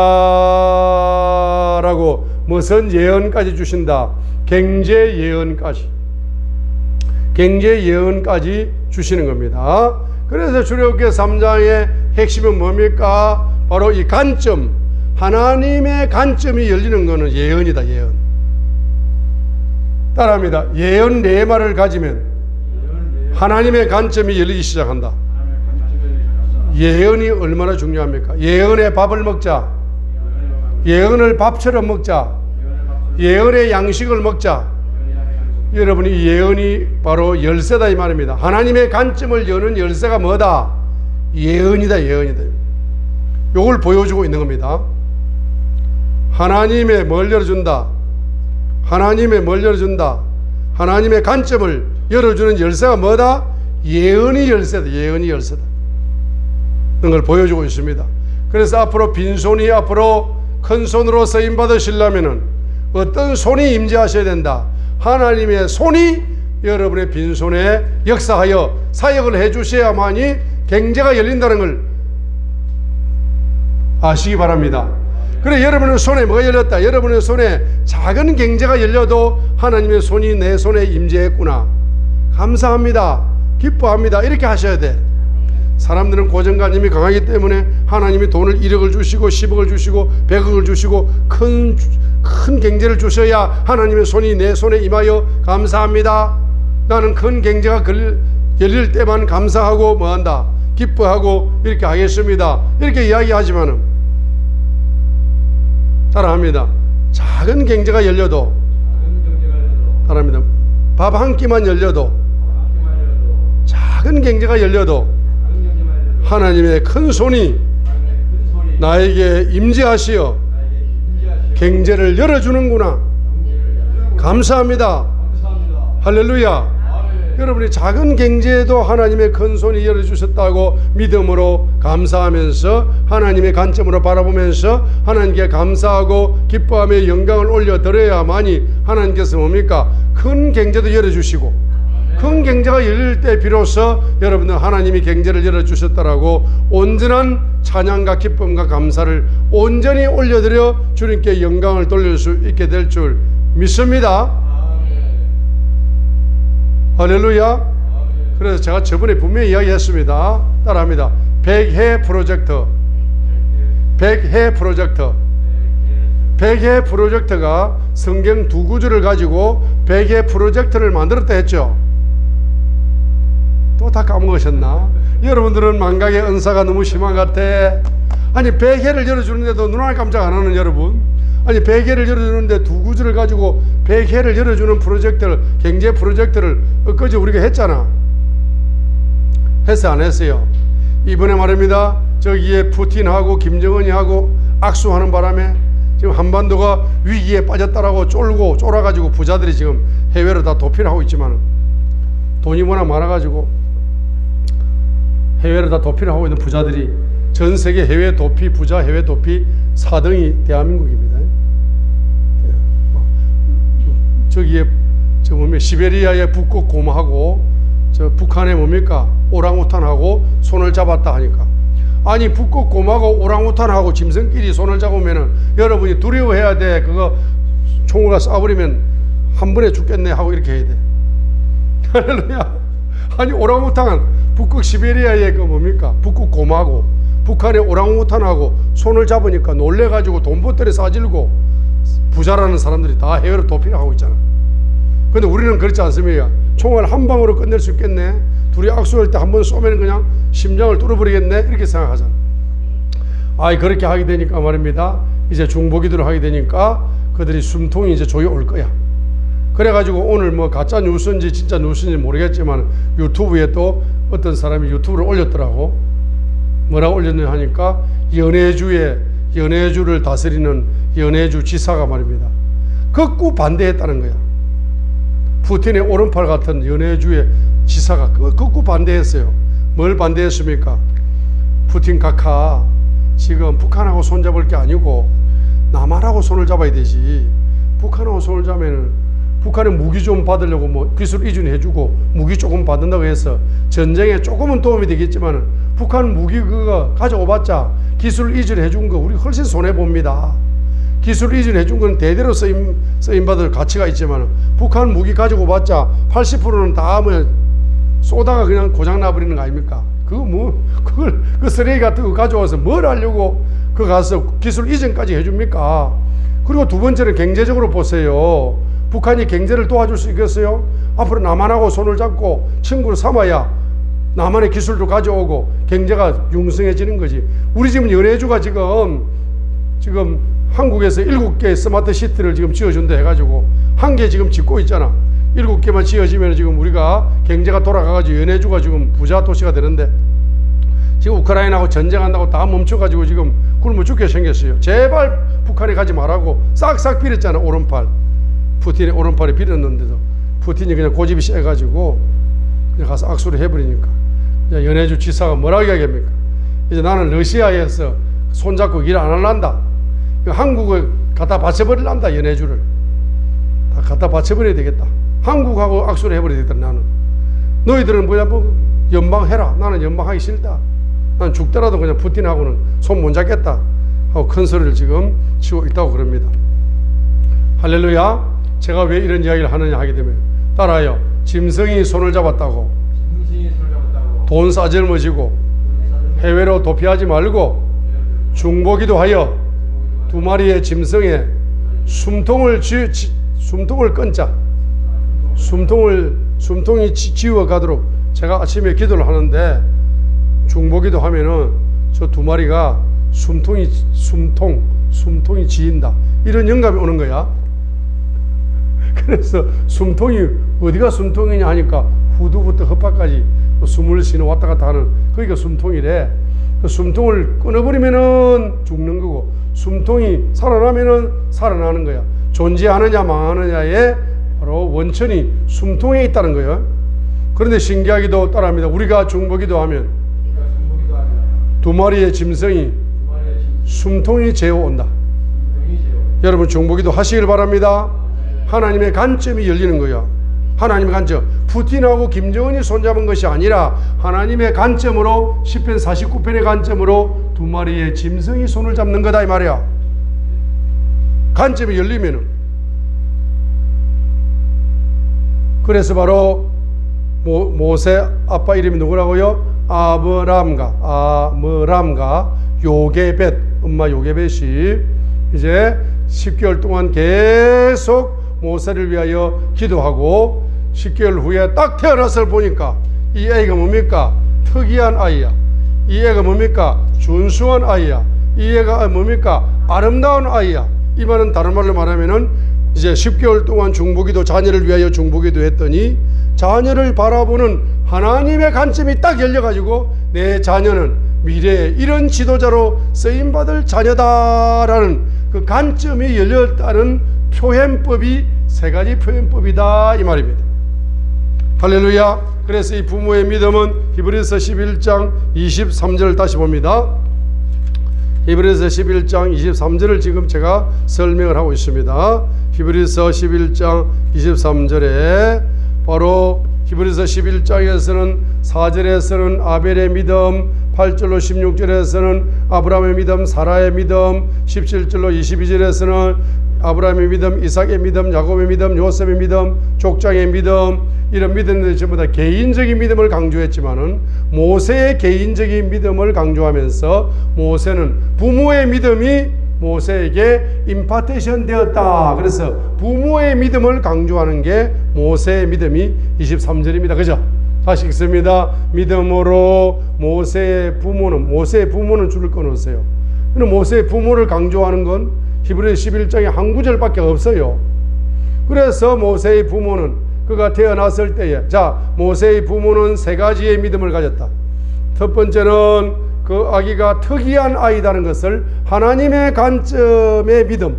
라고 무슨 예언까지 주신다? 경제 예언까지 주시는 겁니다. 그래서 출애굽기 3장의 핵심은 뭡니까? 바로 이 관점, 하나님의 관점이 열리는 것은 예언이다. 예언. 따라합니다. 예언 레마를 가지면 하나님의 관점이 열리기 시작한다. 예언이 얼마나 중요합니까? 예언의 밥을 먹자, 예언을 밥처럼 먹자, 예언의 양식을 먹자. 여러분이 이 예언이 바로 열쇠다 이 말입니다. 하나님의 관점을 여는 열쇠가 뭐다? 예언이다. 예언이다. 요걸 보여주고 있는 겁니다. 하나님의 뭘 열어준다? 하나님의 뭘 열어준다? 하나님의 관점을 열어주는 열쇠가 뭐다? 예언이 열쇠다. 예언이 열쇠다. 그런 걸 보여주고 있습니다. 그래서 앞으로 빈손이 앞으로 큰 손으로 쓰임 받으시려면은 어떤 손이 임재하셔야 된다? 하나님의 손이 여러분의 빈손에 역사하여 사역을 해주셔야만이 경제가 열린다는 걸 아시기 바랍니다. 그래, 여러분의 손에 뭐가 열렸다? 여러분의 손에 작은 경제가 열려도 하나님의 손이 내 손에 임재했구나, 감사합니다, 기뻐합니다, 이렇게 하셔야 돼. 사람들은 고정관념이 강하기 때문에 하나님이 돈을 1억을 주시고 10억을 주시고 100억을 주시고 큰 경제를 주셔야 하나님의 손이 내 손에 임하여 감사합니다, 나는 큰 경제가 열릴 때만 감사하고 뭐한다? 기뻐하고 이렇게 하겠습니다, 이렇게 이야기하지만은 따라합니다. 작은 경제가 열려도 따라합니다. 밥 한 끼만 열려도, 작은 경제가 열려도 하나님의 큰 손이 나에게 임재하시어 경제를 열어주는구나, 감사합니다, 할렐루야. 여러분이 작은 경제에도 하나님의 큰 손이 열어주셨다고 믿음으로 감사하면서 하나님의 관점으로 바라보면서 하나님께 감사하고 기뻐하며 영광을 올려드려야만이 하나님께서 뭡니까? 큰 경제도 열어주시고 큰 경제가 열릴 때 비로소 여러분들 하나님이 경제를 열어주셨다라고 온전한 찬양과 기쁨과 감사를 온전히 올려드려 주님께 영광을 돌릴 수 있게 될 줄 믿습니다. 할렐루야. 그래서 제가 저번에 분명히 이야기했습니다. 따라합니다. 100회 프로젝트. 100회 프로젝트. 100회 프로젝트가 성경 두 구절을 가지고 100회 프로젝트를 만들었다 했죠. 또 다 까먹으셨나? 여러분들은 망각의 은사가 너무 심한 것 같아. 아니 100회를 열어주는데도 눈알 깜짝 안 하는 여러분, 아니 100회를 열어주는데 두 구절을 가지고 100회를 열어주는 프로젝트를, 경제 프로젝트를 엊그제 우리가 했잖아. 했어 안 했어요? 이번에 말입니다. 저기에 푸틴하고 김정은이 하고 악수하는 바람에 지금 한반도가 위기에 빠졌다라고 쫄아가지고 부자들이 지금 해외로 다 도피를 하고 있지만, 돈이 워낙 많아가지고 해외로 다 도피를 하고 있는 부자들이, 전 세계 해외 도피, 부자 해외 도피 4등이 대한민국입니다. 저기에 저 뭡니까, 시베리아의 북극 곰하고 저 북한에 뭡니까, 오랑우탄하고 손을 잡았다 하니까, 아니 북극 곰하고 오랑우탄하고 짐승끼리 손을 잡으면은 여러분이 두려워해야 돼. 그거 총을 쏴버리면 한 번에 죽겠네 하고 이렇게 해야 돼. 할렐루야. 아니 오랑우탄은 북극 시베리아의 그 뭡니까, 북극 곰하고 북한의 오랑우탄하고 손을 잡으니까 놀래가지고 돈보따리 싸질고 부자라는 사람들이 다 해외로 도피를 하고 있잖아. 근데 우리는 그렇지 않습니까? 총알 한 방으로 끝낼 수 있겠네, 둘이 악수할 때 한 번 쏘면 그냥 심장을 뚫어버리겠네, 이렇게 생각하잖아. 아이 그렇게 하게 되니까 말입니다, 이제 중보기도를 하게 되니까 그들이 숨통이 이제 조여 올 거야. 그래가지고 오늘 뭐 가짜 뉴스인지 진짜 뉴스인지 모르겠지만 유튜브에 또 어떤 사람이 유튜브를 올렸더라고. 뭐라고 올렸냐 하니까 연해주를 다스리는 연해주 지사가 말입니다, 극구 반대했다는 거야. 푸틴의 오른팔 같은 연해주의 지사가 극구 반대했어요. 뭘 반대했습니까? 푸틴 각하, 지금 북한하고 손잡을 게 아니고 남한하고 손을 잡아야 되지. 북한하고 손을 잡으면 북한에 무기 좀 받으려고 뭐 기술 이전해주고 무기 조금 받는다고 해서 전쟁에 조금은 도움이 되겠지만, 북한 무기 그거 가져오봤자 기술 이전해준 거 우리 훨씬 손해봅니다. 기술 이전해준 건 대대로 쓰임받을 가치가 있지만, 북한 무기 가지고 봤자 80%는 다 뭐 쏘다가 그냥 고장 나버리는 거 아닙니까? 그거 뭐 그걸 그 쓰레기 같은 거 가져와서 뭘 하려고 그 가서 기술 이전까지 해줍니까? 그리고 두 번째는 경제적으로 보세요. 북한이 경제를 도와줄 수 있겠어요? 앞으로 남한하고 손을 잡고 친구를 삼아야 남한의 기술도 가져오고 경제가 융성해지는 거지. 우리 지금 연해주가 지금 한국에서 7개 스마트 시티를 지금 지어준다 해가지고 1개 지금 짓고 있잖아. 7개만 지어지면 지금 우리가 경제가 돌아가가지고 연해주가 지금 부자 도시가 되는데, 지금 우크라이나하고 전쟁한다고 다 멈춰가지고 지금 굶어 죽게 생겼어요. 제발 북한에 가지 말라고 싹싹 빌었잖아. 오른팔, 푸틴의 오른팔이 빌었는데도 푸틴이 그냥 고집이 세가지고 그냥 가서 악수를 해버리니까 연해주 지사가 뭐라고 이야기합니까? 이제 나는 러시아에서 손잡고 일 안 할란다. 한국을 갖다 바쳐버릴란다. 연해주를 다 갖다 바쳐버려야 되겠다. 한국하고 악수를 해버려야 되겠다. 나는 너희들은 뭐야, 뭐 연방해라. 나는 연방하기 싫다. 난 죽더라도 그냥 푸틴하고는 손 못 잡겠다 하고 큰 소리를 지금 치고 있다고 그럽니다. 할렐루야. 제가 왜 이런 이야기를 하느냐 하게 되면, 따라요. 짐승이 손을 잡았다고 돈 싸질머지고 해외로 도피하지 말고 중보기도 하여 두 마리의 짐승의 숨통을 끊자. 숨통이 지워 가도록 제가 아침에 기도를 하는데, 중보기도 하면은 저 두 마리가 숨통이 지인다, 이런 영감이 오는 거야. 그래서 숨통이 어디가 숨통이냐 하니까 후두부터 혓바까지 숨을 쉬는 왔다 갔다 하는 거기가 숨통이래. 그 숨통을 끊어버리면은 죽는 거고, 숨통이 살아나면은 살아나는 거야. 존재하느냐 망하느냐의 바로 원천이 숨통에 있다는 거예요. 그런데 신기하기도 따라합니다. 우리가 중보기도 하면 두 마리의 짐승이 숨통이 재어온다. 여러분 중보기도 하시길 바랍니다. 하나님의 관점이 열리는 거예요. 하나님의 관점. 푸틴하고 김정은이 손잡은 것이 아니라 하나님의 관점으로, 시편 49편의 관점으로 두 마리의 짐승이 손을 잡는 거다 이 말이야. 관점이 열리면은. 그래서 바로 모세 아빠 이름이 누구라고요? 아므람과 요게벳, 엄마 요게벳이 이제 10개월 동안 계속 모세를 위하여 기도하고 10개월 후에 딱 태어났을 보니까 이 애가 뭡니까? 특이한 아이야. 이 애가 뭡니까? 준수한 아이야. 이 애가 뭡니까? 아름다운 아이야. 이 말은 다른 말로 말하면은 이제 10개월 동안 중보기도, 자녀를 위하여 중보기도 했더니 자녀를 바라보는 하나님의 관점이 딱 열려가지고 내 자녀는 미래에 이런 지도자로 쓰임받을 자녀다라는 그 관점이 열렸다는 표현법이 세 가지 표현법이다 이 말입니다. 할렐루야. 그래서 이 부모의 믿음은 히브리서 11장 23절을 다시 봅니다. 히브리서 11장 23절을 지금 제가 설명을 하고 있습니다. 히브리서 11장 23절에 바로 히브리서 11장에서는 4절에서는 아벨의 믿음, 8절로 16절에서는 아브라함의 믿음, 사라의 믿음, 17절로 22절에서는 아브라함의 믿음, 이삭의 믿음, 야곱의 믿음, 요셉의 믿음, 족장의 믿음, 이런 믿음들이 전부 다 개인적인 믿음을 강조했지만은 모세의 개인적인 믿음을 강조하면서 모세는 부모의 믿음이 모세에게 임파테이션 되었다. 그래서 부모의 믿음을 강조하는 게 모세의 믿음이 23절입니다. 그죠? 다시 읽습니다. 믿음으로 모세의 부모는 줄을 끊었어요. 그럼 모세의 부모를 강조하는 건 히브리서 11장에 한 구절밖에 없어요. 그래서 모세의 부모는 그가 태어났을 때에 모세의 부모는 세 가지의 믿음을 가졌다. 첫 번째는 그 아기가 특이한 아이다는 것을 하나님의 관점의 믿음,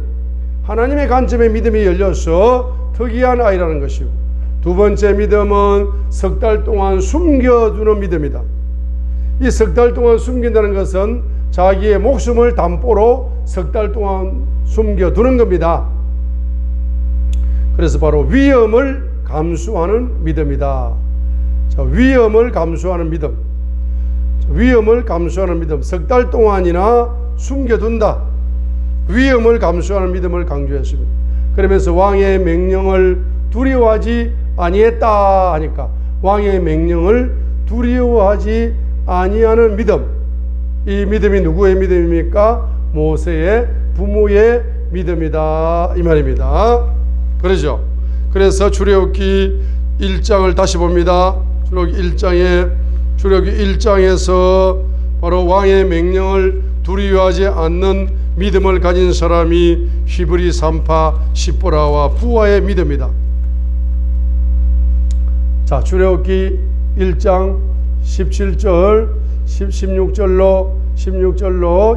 하나님의 관점의 믿음이 열려서 특이한 아이라는 것이고, 두 번째 믿음은 석 달 동안 숨겨두는 믿음이다. 이 석 달 동안 숨긴다는 것은 자기의 목숨을 담보로 석 달 동안 숨겨두는 겁니다. 그래서 바로 위험을 감수하는 믿음이다. 위험을 감수하는 믿음. 위험을 감수하는 믿음. 석 달 동안이나 숨겨둔다. 위험을 감수하는 믿음을 강조했습니다. 그러면서 왕의 명령을 두려워하지 아니했다 하니까 왕의 명령을 두려워하지 아니하는 믿음. 이 믿음이 누구의 믿음입니까? 모세의 부모의 믿음이다 이 말입니다. 그러죠. 그래서 출애굽기 1장을 다시 봅니다. 출애굽기 1장에서 바로 왕의 명령을 두려워하지 않는 믿음을 가진 사람이 히브리 산파 시보라와 부하의 믿음이다. 자, 출애굽기 1장 17절 16절로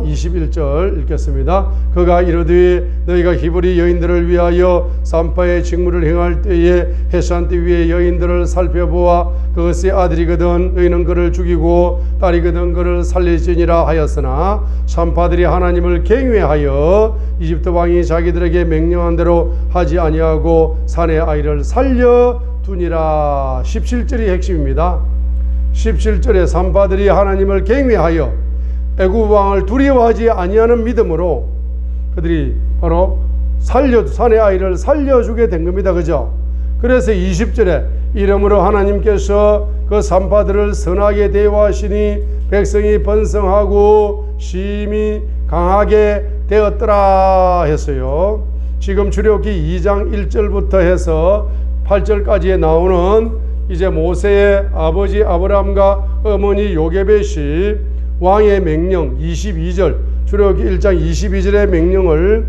21절 읽겠습니다. 그가 이르되 너희가 히브리 여인들을 위하여 산파의 직무를 행할 때에 해산대 위에 여인들을 살펴보아 그것의 아들이거든 너희는 그를 죽이고 딸이거든 그를 살릴지니라 하였으나 산파들이 하나님을 경외하여 이집트 왕이 자기들에게 명령한 대로 하지 아니하고 산의 아이를 살려두니라. 17절이 핵심입니다. 17절에 산파들이 하나님을 경외하여 애굽 왕을 두려워하지 아니하는 믿음으로 그들이 바로 산의 아이를 살려주게 된 겁니다. 그죠? 그래서 20절에 이러므로 하나님께서 그 산파들을 선하게 대우하시니 백성이 번성하고 심히 강하게 되었더라 했어요. 지금 출애굽기 2장 1절부터 해서 8절까지에 나오는 이제 모세의 아버지 아브라함과 어머니 요게벳이 왕의 명령 22절 출애굽기 1장 22절의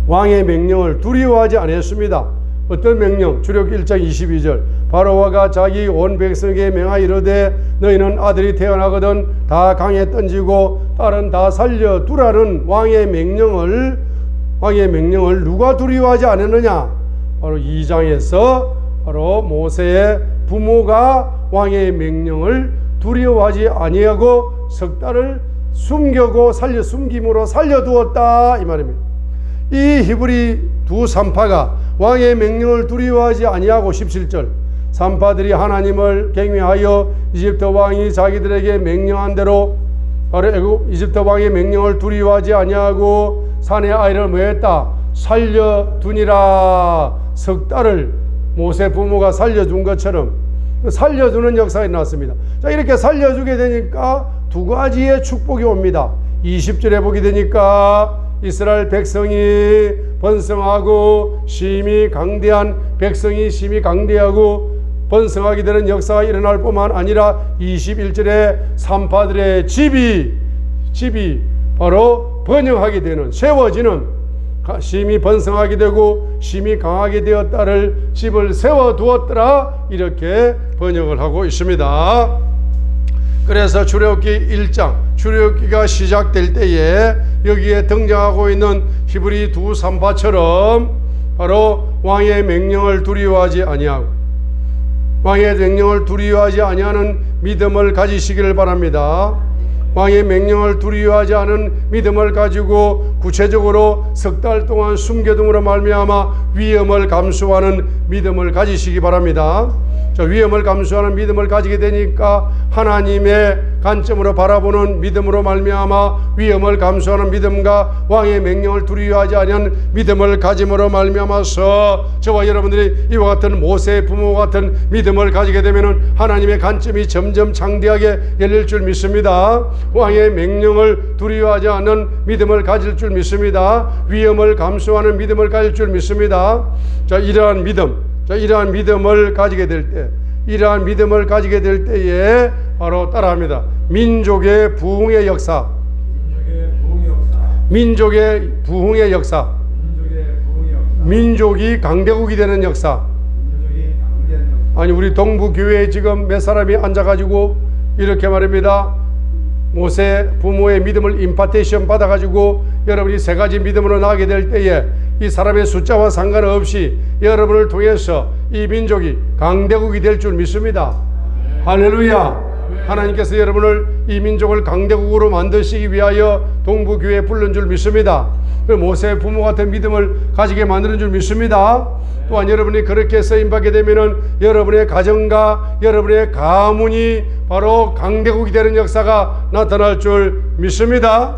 왕의 명령을 두려워하지 않았습니다. 어떤 명령? 출애굽기 1장 22절 바로와가 자기 온 백성에게 명하여 이르되 너희는 아들이 태어나거든 다 강에 던지고 딸은 다 살려두라는 왕의 명령을 누가 두려워하지 않았느냐? 바로 2장에서 바로 모세의 부모가 왕의 명령을 두려워하지 아니하고 석 달을 숨김으로 살려두었다 이 말입니다. 이 히브리 두 산파가 왕의 명령을 두려워하지 아니하고 17절 산파들이 하나님을 경외하여 이집트 왕이 자기들에게 명령한 대로 바로 이집트 왕의 명령을 두려워하지 아니하고 산의 아이를 뭐 했다? 살려두니라. 석 달을 모세 부모가 살려준 것처럼 살려주는 역사가 일어났습니다. 자, 이렇게 살려주게 되니까 두 가지의 축복이 옵니다. 20절에 보게 되니까 이스라엘 백성이 번성하고 심히 강대한 백성이 심히 강대하고 번성하게 되는 역사가 일어날 뿐만 아니라 21절에 산파들의 집이 바로 번영하게 되는, 세워지는, 심히 번성하게 되고 심히 강하게 되었다를 집을 세워두었더라, 이렇게 번역을 하고 있습니다. 그래서 출애굽기 1장, 출애굽기가 시작될 때에 여기에 등장하고 있는 히브리 두 산파처럼 바로 왕의 명령을 두려워하지 아니하고 왕의 명령을 두려워하지 아니하는 믿음을 가지시기를 바랍니다. 왕의 명령을 두려워하지 않은 믿음을 가지고 구체적으로 석 달 동안 숨겨둠으로 말미암아 위험을 감수하는 믿음을 가지시기 바랍니다. 자, 위험을 감수하는 믿음을 가지게 되니까 하나님의 관점으로 바라보는 믿음으로 말미암아 위험을 감수하는 믿음과 왕의 명령을 두려워하지 아니한 믿음을 가짐으로 말미암아서 저와 여러분들이 이와 같은 모세의 부모 같은 믿음을 가지게 되면 하나님의 관점이 점점 창대하게 열릴 줄 믿습니다. 왕의 명령을 두려워하지 않는 믿음을 가질 줄 믿습니다. 위험을 감수하는 믿음을 가질 줄 믿습니다. 자, 이러한 믿음을 가지게 될 때, 이러한 믿음을 가지게 될 때에 바로 따라합니다. 민족의 부흥의 역사. 민족의 부흥의 역사. 민족이 강대국이 되는 역사. 아니, 우리 동부교회에 지금 몇 사람이 앉아가지고 이렇게 말입니다. 모세 부모의 믿음을 임파테이션 받아가지고 여러분이 세 가지 믿음으로 나가게 될 때에 이 사람의 숫자와 상관없이 여러분을 통해서 이 민족이 강대국이 될 줄 믿습니다. 할렐루야. 하나님께서 여러분을 이 민족을 강대국으로 만드시기 위하여 동부교회에 부른 줄 믿습니다. 모세의 부모 같은 믿음을 가지게 만드는 줄 믿습니다. 또한 여러분이 그렇게 쓰임받게 되면은 여러분의 가정과 여러분의 가문이 바로 강대국이 되는 역사가 나타날 줄 믿습니다.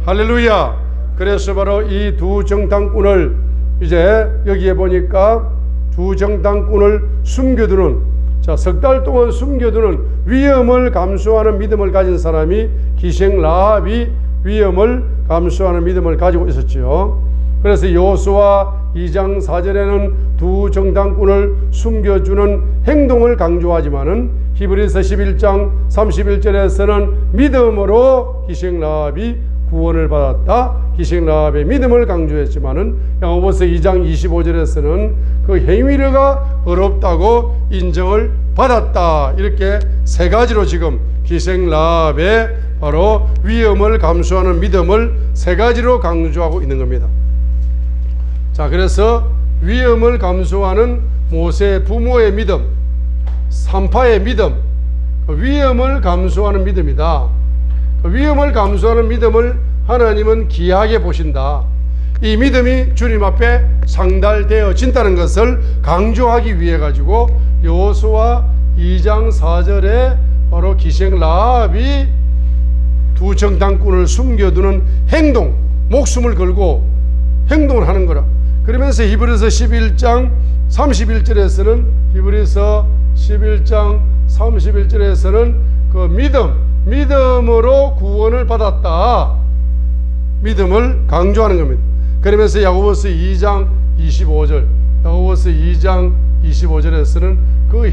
할렐루야. 그래서 바로 이 두 정탐꾼을 이제 여기에 보니까 두 정탐꾼을 숨겨두는, 자, 석 달 동안 숨겨두는 위험을 감수하는 믿음을 가진 사람이 기생 라합이 위험을 감수하는 믿음을 가지고 있었지요. 그래서 여호수아 2장 4절에는 두 정탐꾼을 숨겨주는 행동을 강조하지만은 히브리서 11장 31절에서는 믿음으로 기생 라합이 구원을 받았다, 기생 라합의 믿음을 강조했지만은 야고보서 2장 25절에서는 그 행위가 어렵다고 인정을 받았다, 이렇게 세 가지로 지금 기생 라합의 바로 위험을 감수하는 믿음을 세 가지로 강조하고 있는 겁니다. 자, 그래서 위험을 감수하는 모세 부모의 믿음, 산파의 믿음, 위험을 감수하는 믿음이다. 위험을 감수하는 믿음을 하나님은 귀하게 보신다. 이 믿음이 주님 앞에 상달되어진다는 것을 강조하기 위해 가지고 여호수아 2장 4절에 바로 기생 라합이 두 정탐꾼을 숨겨두는 행동, 목숨을 걸고 행동을 하는 거라. 그러면서 히브리서 11장 31절에서는 히브리서 11장 31절에서는 그 믿음으로 구원을 받았다, 믿음을 강조하는 겁니다. 그러면서 야고보서 2장 25절에서는 그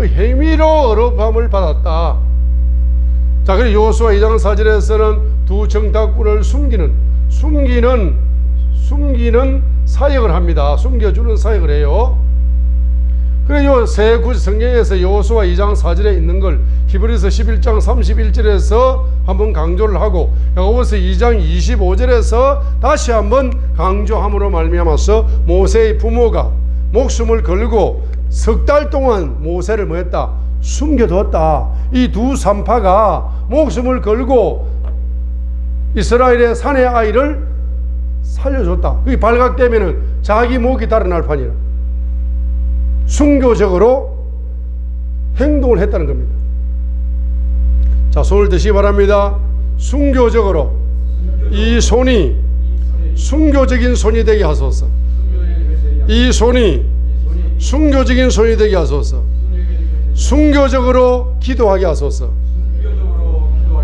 행위로 어렵함을 받았다. 자, 그리고 여호수아 2장 4절에서는 두 정탐꾼을 숨기는 사역을 합니다. 숨겨주는 사역을 해요. 그래요. 새 성경에서 여호수아 2장 4절에 있는 걸 히브리서 11장 31절에서 한번 강조를 하고 야고보서 2장 25절에서 다시 한번 강조함으로 말미암아서 모세의 부모가 목숨을 걸고 석 달 동안 모세를 뭐했다? 숨겨두었다. 이 두 산파가 목숨을 걸고 이스라엘의 사내 아이를 살려줬다. 그게 발각되면은 자기 목이 달아날 판이라. 순교적으로 행동을 했다는 겁니다. 자, 손을 드시기 바랍니다. 순교적으로 이 손이 순교적인 손이 되게 하소서. 이 손이 순교적인 손이 되게 하소서. 순교적으로 기도하게 하소서.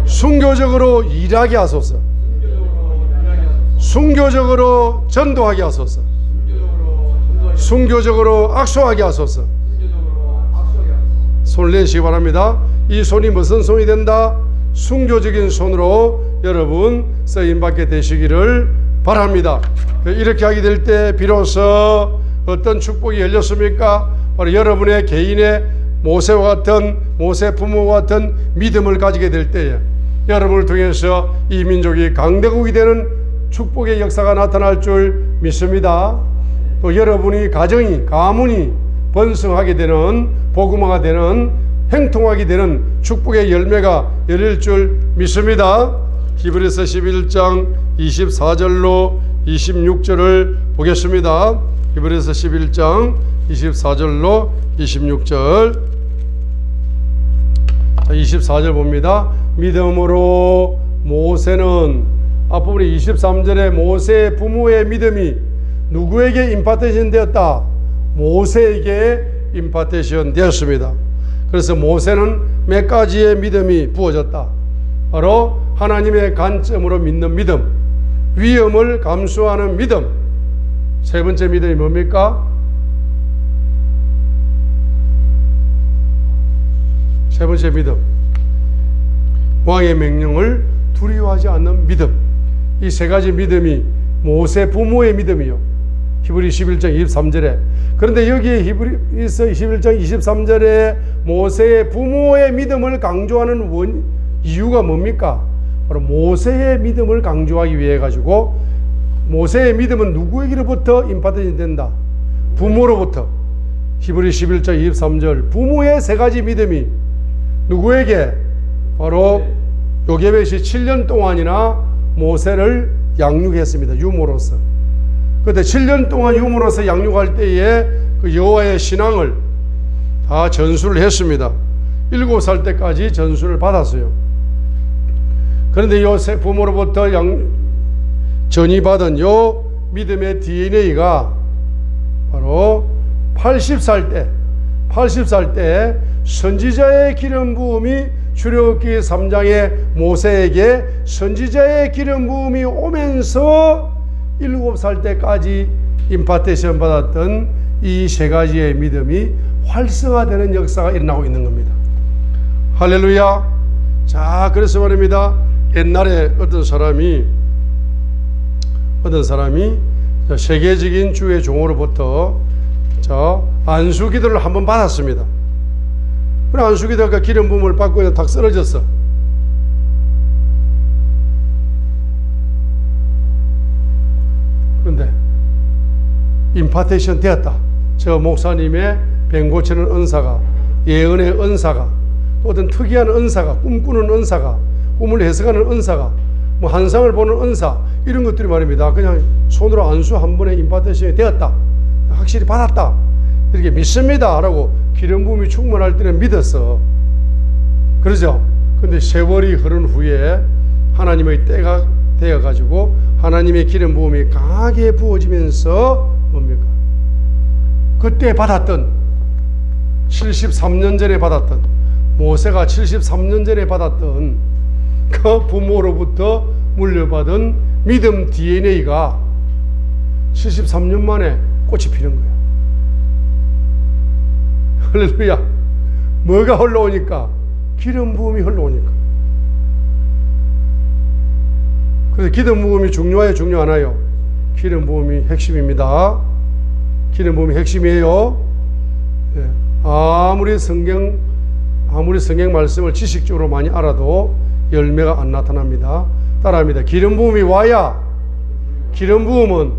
순교적으로 일하게 하소서. 순교적으로 전도하게 하소서. 순교적으로 악수하게 하소서. 손을 내시기 바랍니다. 이 손이 무슨 손이 된다? 순교적인 손으로 여러분 쓰임받게 되시기를 바랍니다. 이렇게 하게 될 때 비로소 어떤 축복이 열렸습니까? 바로 여러분의 개인의 모세와 같은, 모세 부모와 같은 믿음을 가지게 될 때에 여러분을 통해서 이 민족이 강대국이 되는 축복의 역사가 나타날 줄 믿습니다. 또 여러분이 가정이, 가문이 번성하게 되는, 복음화가 되는, 행통하게 되는 축복의 열매가 열릴 줄 믿습니다. 히브리서 11장 24절로 26절을 보겠습니다. 히브리서 11장 24절로 26절. 24절 봅니다. 믿음으로 모세는, 앞부분에 23절에 모세의 부모의 믿음이 누구에게 임파테이션 되었다? 모세에게 임파테이션 되었습니다. 그래서 모세는 몇 가지의 믿음이 부어졌다. 바로 하나님의 관점으로 믿는 믿음, 위험을 감수하는 믿음. 세 번째 믿음이 뭡니까? 세 번째 믿음, 왕의 명령을 두려워하지 않는 믿음. 이 세 가지 믿음이 모세 부모의 믿음이요. 히브리 11장 23절에. 그런데 여기에 히브리서 11장 23절에 모세의 부모의 믿음을 강조하는 이유가 뭡니까? 바로 모세의 믿음을 강조하기 위해 가지고, 모세의 믿음은 누구에게로부터 임파트이 된다? 부모로부터. 히브리 11장 23절, 부모의 세 가지 믿음이 누구에게? 바로 요게벳이 7년 동안이나 모세를 양육했습니다. 유모로서. 그때 7년 동안 유모로서 양육할 때에 그 여호와의 신앙을 다 전수를 했습니다. 7살 때까지 전수를 받았어요. 그런데 요 부모로부터 전이받은 요 믿음의 DNA가 바로 80살 때 선지자의 기름 부음이 출애굽기 3장의 모세에게 선지자의 기름 부음이 오면서 7살 때까지 임파테이션 받았던 이 세 가지의 믿음이 활성화되는 역사가 일어나고 있는 겁니다. 할렐루야. 자, 그래서 말입니다. 옛날에 어떤 사람이 세계적인 주의 종으로부터 안수기도를 한번 받았습니다. 그래, 안수기도가 기름 부음을 받고 탁 쓰러졌어. 그런데 임파테이션 되었다. 저 목사님의 병 고치는 은사가, 예언의 은사가, 또 어떤 특이한 은사가, 꿈꾸는 은사가, 꿈을 해석하는 은사가, 뭐 환상을 보는 은사, 이런 것들이 말입니다. 그냥 손으로 안수 한 번에 임파테이션이 되었다, 확실히 받았다, 이렇게 믿습니다 라고 기름 부음이 충만할 때는 믿었어. 그러죠? 근데 세월이 흐른 후에 하나님의 때가 되어가지고 하나님의 기름 부음이 강하게 부어지면서 뭡니까? 그때 받았던, 73년 전에 받았던, 모세가 73년 전에 받았던 그 부모로부터 물려받은 믿음 DNA가 73년 만에 꽃이 피는 거예요. 할렐루야. 뭐가 흘러오니까? 기름 부음이 흘러오니까. 그래서 기름 부음이 중요해요, 중요하나요? 기름 부음이 핵심입니다. 기름 부음이 핵심이에요. 예. 아무리 성경 말씀을 지식적으로 많이 알아도 열매가 안 나타납니다. 따라합니다. 기름 부음이 와야, 기름 부음은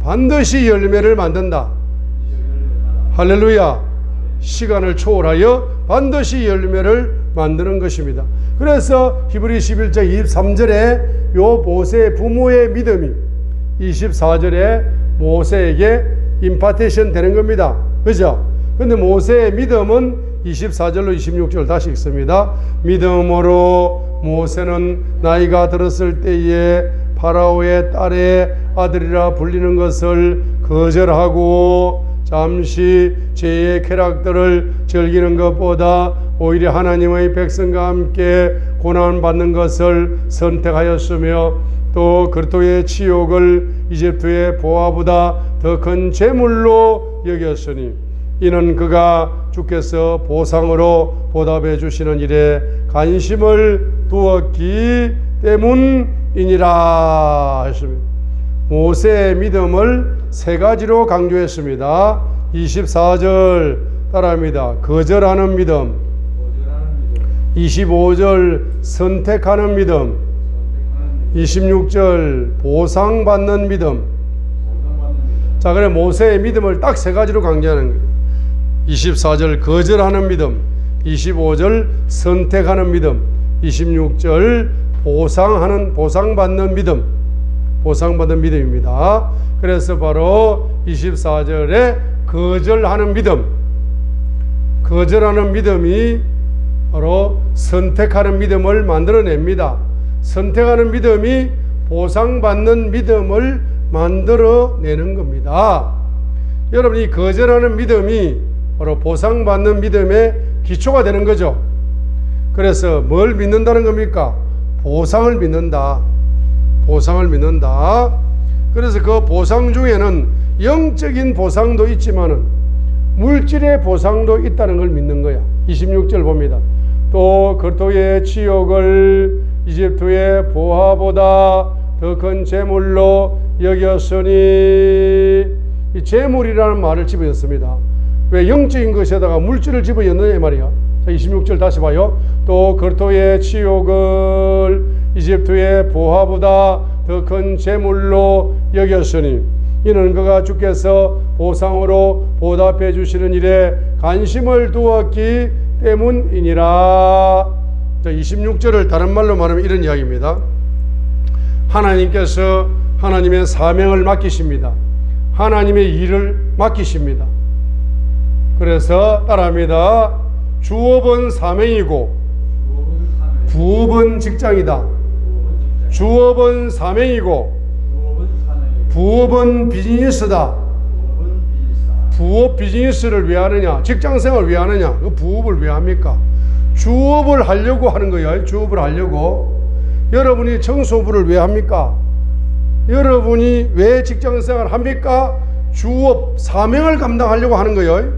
반드시 열매를 만든다. 할렐루야. 시간을 초월하여 반드시 열매를 만드는 것입니다. 그래서 히브리 11장 23절에 요 모세 부모의 믿음이 24절에 모세에게 임파테이션 되는 겁니다. 그죠? 근데 모세의 믿음은 24절로 26절 다시 읽습니다. 믿음으로 모세는 나이가 들었을 때에 파라오의 딸의 아들이라 불리는 것을 거절하고 잠시 죄의 쾌락들을 즐기는 것보다 오히려 하나님의 백성과 함께 고난받는 것을 선택하였으며 또 그리스도의 치욕을 이집트의 보화보다 더 큰 재물로 여겼으니 이는 그가 주께서 보상으로 보답해 주시는 일에 관심을 두었기 때문이니라 했습니다. 모세의 믿음을 세 가지로 강조했습니다. 24절 따라합니다. 거절하는 믿음. 25절 선택하는 믿음. 26절 보상받는 믿음. 자, 그래 모세의 믿음을 딱 세 가지로 강조하는 거예요. 24절 거절하는 믿음, 25절 선택하는 믿음, 26절 보상받는 믿음, 보상받는 믿음입니다. 그래서 바로 24절에 거절하는 믿음, 거절하는 믿음이 바로 선택하는 믿음을 만들어냅니다. 선택하는 믿음이 보상받는 믿음을 만들어내는 겁니다. 여러분, 이 거절하는 믿음이 바로 보상받는 믿음의 기초가 되는 거죠. 그래서 뭘 믿는다는 겁니까? 보상을 믿는다. 보상을 믿는다. 그래서 그 보상 중에는 영적인 보상도 있지만은 물질의 보상도 있다는 걸 믿는 거야. 26절 봅니다. 또 그리스도의 치욕을 이집트의 보화보다 더 큰 재물로 여겼으니, 이 재물이라는 말을 집어넣습니다. 왜 영적인 것에다가 물질을 집어넣느냐 이 말이야. 자, 26절 다시 봐요. 또 그리스도의 치욕을 이집트의 보화보다 더 큰 재물로 여겼으니 이는 그가 주께서 보상으로 보답해 주시는 일에 관심을 두었기 때문이니라. 자, 26절을 다른 말로 말하면 이런 이야기입니다. 하나님께서 하나님의 사명을 맡기십니다. 하나님의 일을 맡기십니다. 그래서 따라합니다. 주업은 사명이고 부업은 직장이다. 주업은 사명이고 부업은 비즈니스다. 부업 비즈니스를 왜 하느냐? 직장생활을 왜 하느냐? 그 부업을 왜 합니까? 주업을 하려고 하는 거예요. 주업을 하려고. 여러분이 청소부를 왜 합니까? 여러분이 왜 직장생활을 합니까? 주업, 사명을 감당하려고 하는 거예요.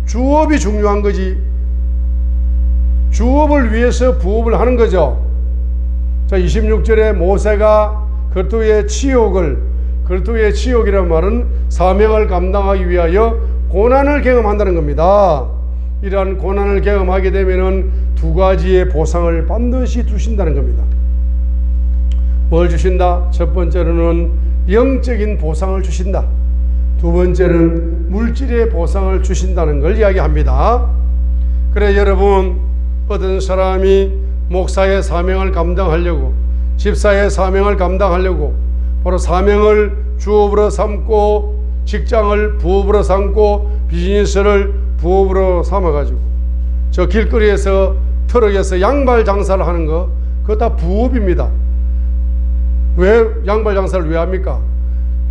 주업이 중요한 거지. 주업을 위해서 부업을 하는 거죠. 자, 26절에 모세가 그리스도의 치욕이라는 말은 사명을 감당하기 위하여 고난을 경험한다는 겁니다. 이러한 고난을 경험하게 되면은 두 가지의 보상을 반드시 주신다는 겁니다. 뭘 주신다? 첫 번째로는 영적인 보상을 주신다. 두 번째는 물질의 보상을 주신다는 걸 이야기합니다. 그래, 여러분, 어떤 사람이 목사의 사명을 감당하려고, 집사의 사명을 감당하려고 바로 사명을 주업으로 삼고 직장을 부업으로 삼고 비즈니스를 부업으로 삼아가지고 저 길거리에서 트럭에서 양발 장사를 하는 거, 그거 다 부업입니다. 왜 양발 장사를 왜 합니까?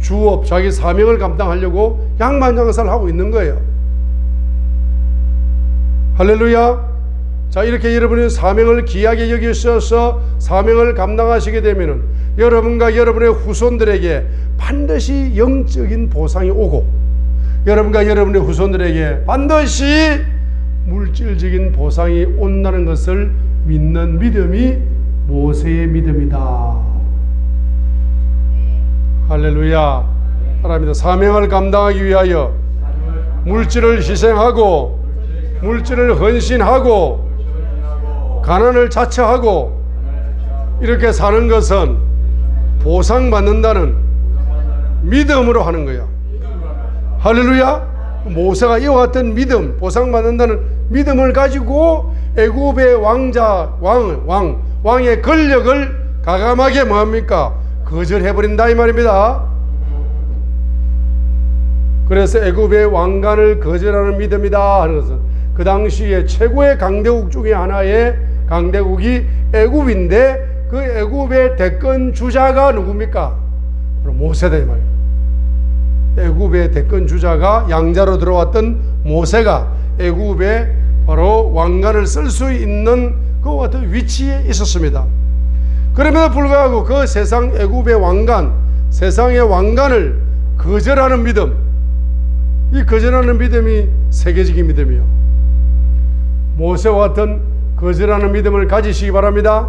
주업, 자기 사명을 감당하려고 양발 장사를 하고 있는 거예요. 할렐루야. 자, 이렇게 여러분이 사명을 귀하게 여기셔서 사명을 감당하시게 되면은 여러분과 여러분의 후손들에게 반드시 영적인 보상이 오고, 여러분과 여러분의 후손들에게 반드시 물질적인 보상이 온다는 것을 믿는 믿음이 모세의 믿음이다. 할렐루야. 사람이다. 사명을 감당하기 위하여 물질을 희생하고 물질을 헌신하고 가난을 자처하고 이렇게 사는 것은 보상받는다는 믿음으로 하는 거야. 할렐루야. 모세가 이와 같은 믿음, 보상받는다는 믿음을 가지고 애굽의 왕의 권력을 가감하게 뭐합니까? 거절해버린다 이 말입니다. 그래서 애굽의 왕관을 거절하는 믿음이다 하는 것은 그 당시에 최고의 강대국 중에 하나의 강대국이 애굽인데 그 애굽의 대권 주자가 누굽니까? 바로 모세다 이 말이에요. 애굽의 대권 주자가 양자로 들어왔던 모세가 애굽의 바로 왕관을 쓸 수 있는 그와 같은 위치에 있었습니다. 그럼에도 불구하고 그 세상 애굽의 왕관, 세상의 왕관을 거절하는 믿음, 이 거절하는 믿음이 세계적인 믿음이요. 모세와 같은 거절하는 믿음을 가지시기 바랍니다.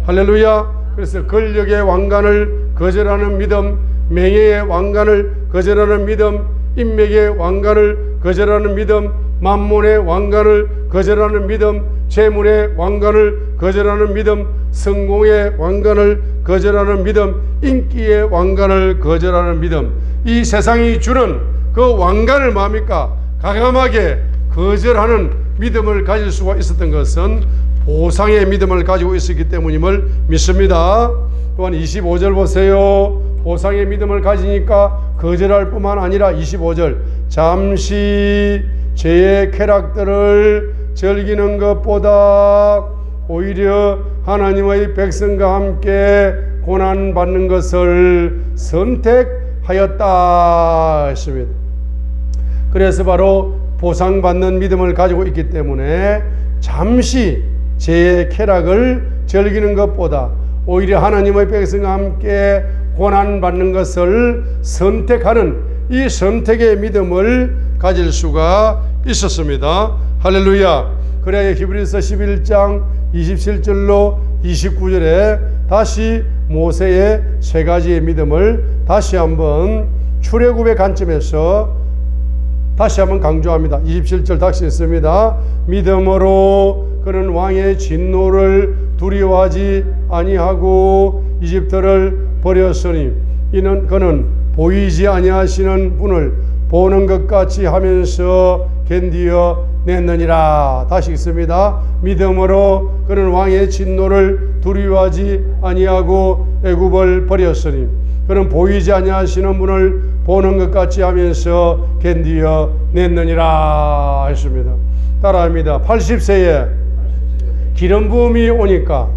할렐루야. 그래서 권력의 왕관을 거절하는 믿음, 명예의 왕관을 거절하는 믿음, 인맥의 왕관을 거절하는 믿음, 만몬의 왕관을 거절하는 믿음, 재물의 왕관을 거절하는 믿음, 성공의 왕관을 거절하는 믿음, 인기의 왕관을 거절하는 믿음, 이 세상이 주는 그 왕관을 뭡니까? 가감하게 거절하는 믿음을 가질 수가 있었던 것은 보상의 믿음을 가지고 있었기 때문임을 믿습니다. 또한 25절 보세요. 보상의 믿음을 가지니까 거절할 뿐만 아니라 25절, 잠시 죄의 쾌락들을 즐기는 것보다 오히려 하나님의 백성과 함께 고난받는 것을 선택하였다 했습니다. 그래서 바로 보상받는 믿음을 가지고 있기 때문에 잠시 죄의 쾌락을 즐기는 것보다 오히려 하나님의 백성과 함께 고난받는 것을 선택하는 이 선택의 믿음을 가질 수가 있었습니다. 할렐루야. 그래야 히브리서 11장 27절로 29절에 다시 모세의 세 가지의 믿음을 다시 한번 출애굽의 관점에서 다시 한번 강조합니다. 27절 다시 있습니다. 믿음으로 그는 왕의 진노를 두려워하지 아니하고 이집트를 버렸으니 이는 그는 보이지 아니하시는 분을 보는 것 같이 하면서 견디어 냈느니라. 다시 읽습니다. 믿음으로 그는 왕의 진노를 두려워하지 아니하고 애굽을 버렸으니 그는 보이지 아니하시는 분을 보는 것 같이 하면서 견디어 냈느니라 했습니다. 따라합니다. 80세에 기름 부음이 오니까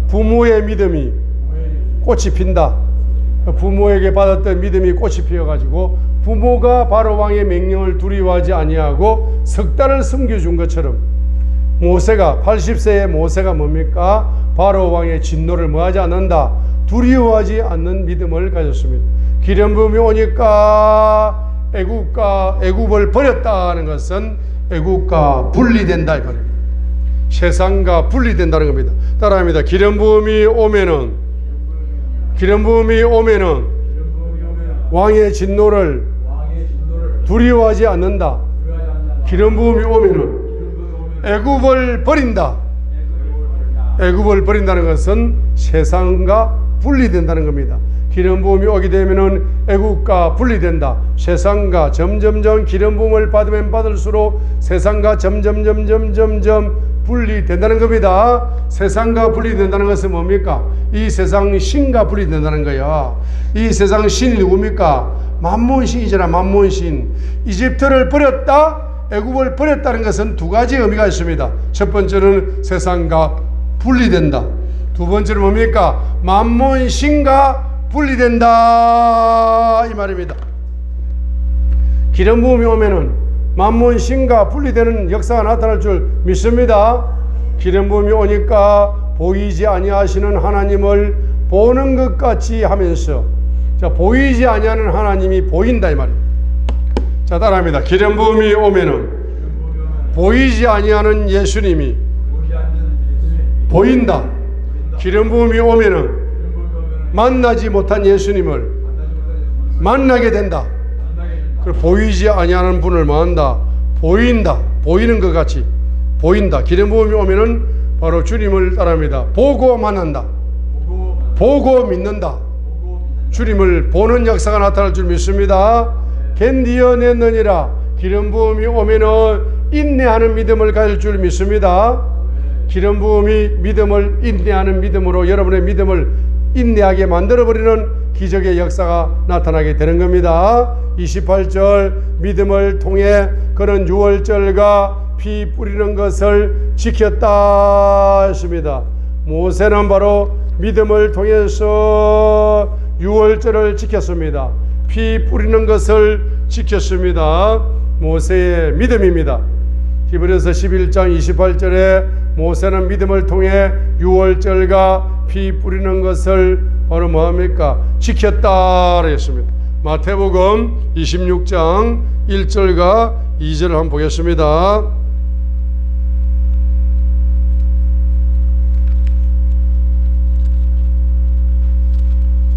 부모의 믿음이 꽃이 핀다. 부모에게 받았던 믿음이 꽃이 피어가지고 부모가 바로 왕의 명령을 두려워하지 아니하고 석 달을 섬겨준 것처럼 모세가 80세의 모세가 뭡니까? 바로 왕의 진노를 뭐하지 않는다. 두려워하지 않는 믿음을 가졌습니다. 기름 부음이 오니까 애굽을 버렸다는 것은 애굽과 분리된다 이 말입니다. 세상과 분리된다는 겁니다. 따라합니다. 기름 부음이 오면은 왕의 진노를 두려워하지 않는다. 기름 부음이 오면은 애굽을 버린다. 애굽을 버린다는 것은 세상과 분리된다는 겁니다. 기름 부음이 오게 되면은 애굽과 분리된다. 세상과 점점점 기름 부음을 받으면 받을수록 세상과 점점 분리된다는 겁니다. 세상과 분리된다는 것은 뭡니까? 이 세상 신과 분리된다는 거예요. 이 세상 신이 누굽니까? 만몬신이잖아. 만몬신. 이집트를 버렸다, 애굽을 버렸다는 것은 두 가지 의미가 있습니다. 첫 번째는 세상과 분리된다. 두 번째는 뭡니까? 만몬신과 분리된다 이 말입니다. 기름 부음이 오면은 만몬신과 분리되는 역사가 나타날 줄 믿습니다. 기름 부음이 오니까 보이지 아니하시는 하나님을 보는 것 같이 하면서, 자, 보이지 아니하는 하나님이 보인다 이 말입니다. 자, 따라합니다. 기름 부음이 오면은 보이지 아니하는 예수님이 보인다. 기름 부음이 오면은 만나지 못한 예수님을 만나게 된다. 그리고 보이지 아니하는 분을 만난다. 보인다. 보이는 것 같이 보인다. 기름 부음이 오면은 바로 주님을 따라합니다. 보고 만난다. 보고 믿는다. 주님을 보는 역사가 나타날 줄 믿습니다. 견디어 냈느니라. 기름 부음이 오면은 인내하는 믿음을 가질 줄 믿습니다. 기름 부음이 믿음을 인내하는 믿음으로 여러분의 믿음을 인내하게 만들어버리는 기적의 역사가 나타나게 되는 겁니다. 28절 믿음을 통해 그는 유월절과 피 뿌리는 것을 지켰다 했습니다. 모세는 바로 믿음을 통해서 유월절을 지켰습니다. 피 뿌리는 것을 지켰습니다. 모세의 믿음입니다. 히브리서 11장 28절에 모세는 믿음을 통해 유월절과 피 뿌리는 것을 바로 뭐합니까? 지켰다 그랬습니다. 마태복음 26장 1절과 2절을 한번 보겠습니다.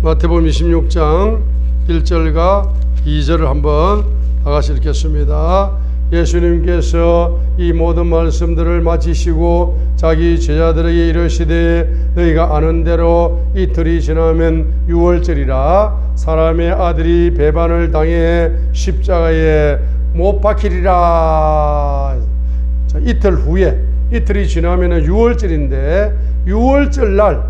마태복음 26장 1절과 2절을 한번 다같이 읽겠습니다. 예수님께서 이 모든 말씀들을 마치시고 자기 제자들에게 이르시되 너희가 아는 대로 이틀이 지나면 유월절이라 사람의 아들이 배반을 당해 십자가에 못 박히리라. 자, 이틀 후에, 이틀이 지나면 유월절인데 유월절 날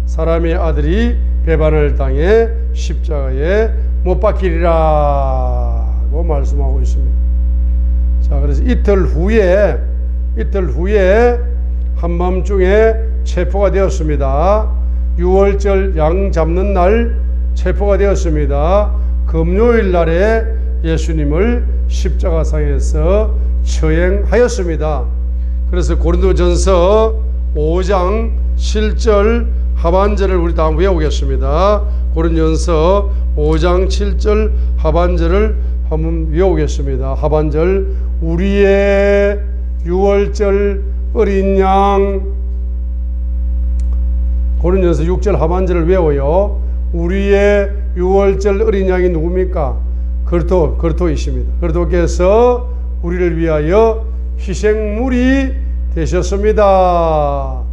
사람의 아들이 배반을 당해 십자가에 못 박히리라고 말씀하고 있습니다. 자, 그래서 이틀 후에 한밤중에 체포가 되었습니다. 유월절 양 잡는 날 체포가 되었습니다. 금요일 날에 예수님을 십자가상에서 처형하였습니다. 그래서 고린도전서 5장 7절 하반절을 우리 다 외우겠습니다. 고린도전서 5장 7절 하반절을 한번 외우겠습니다. 하반절 우리의 유월절 어린 양. 고린도전서 6절 하반절을 외워요. 우리의 유월절 어린 양이 누굽니까? 그리스도이십니다. 그리스도께서 우리를 위하여 희생물이 되셨습니다.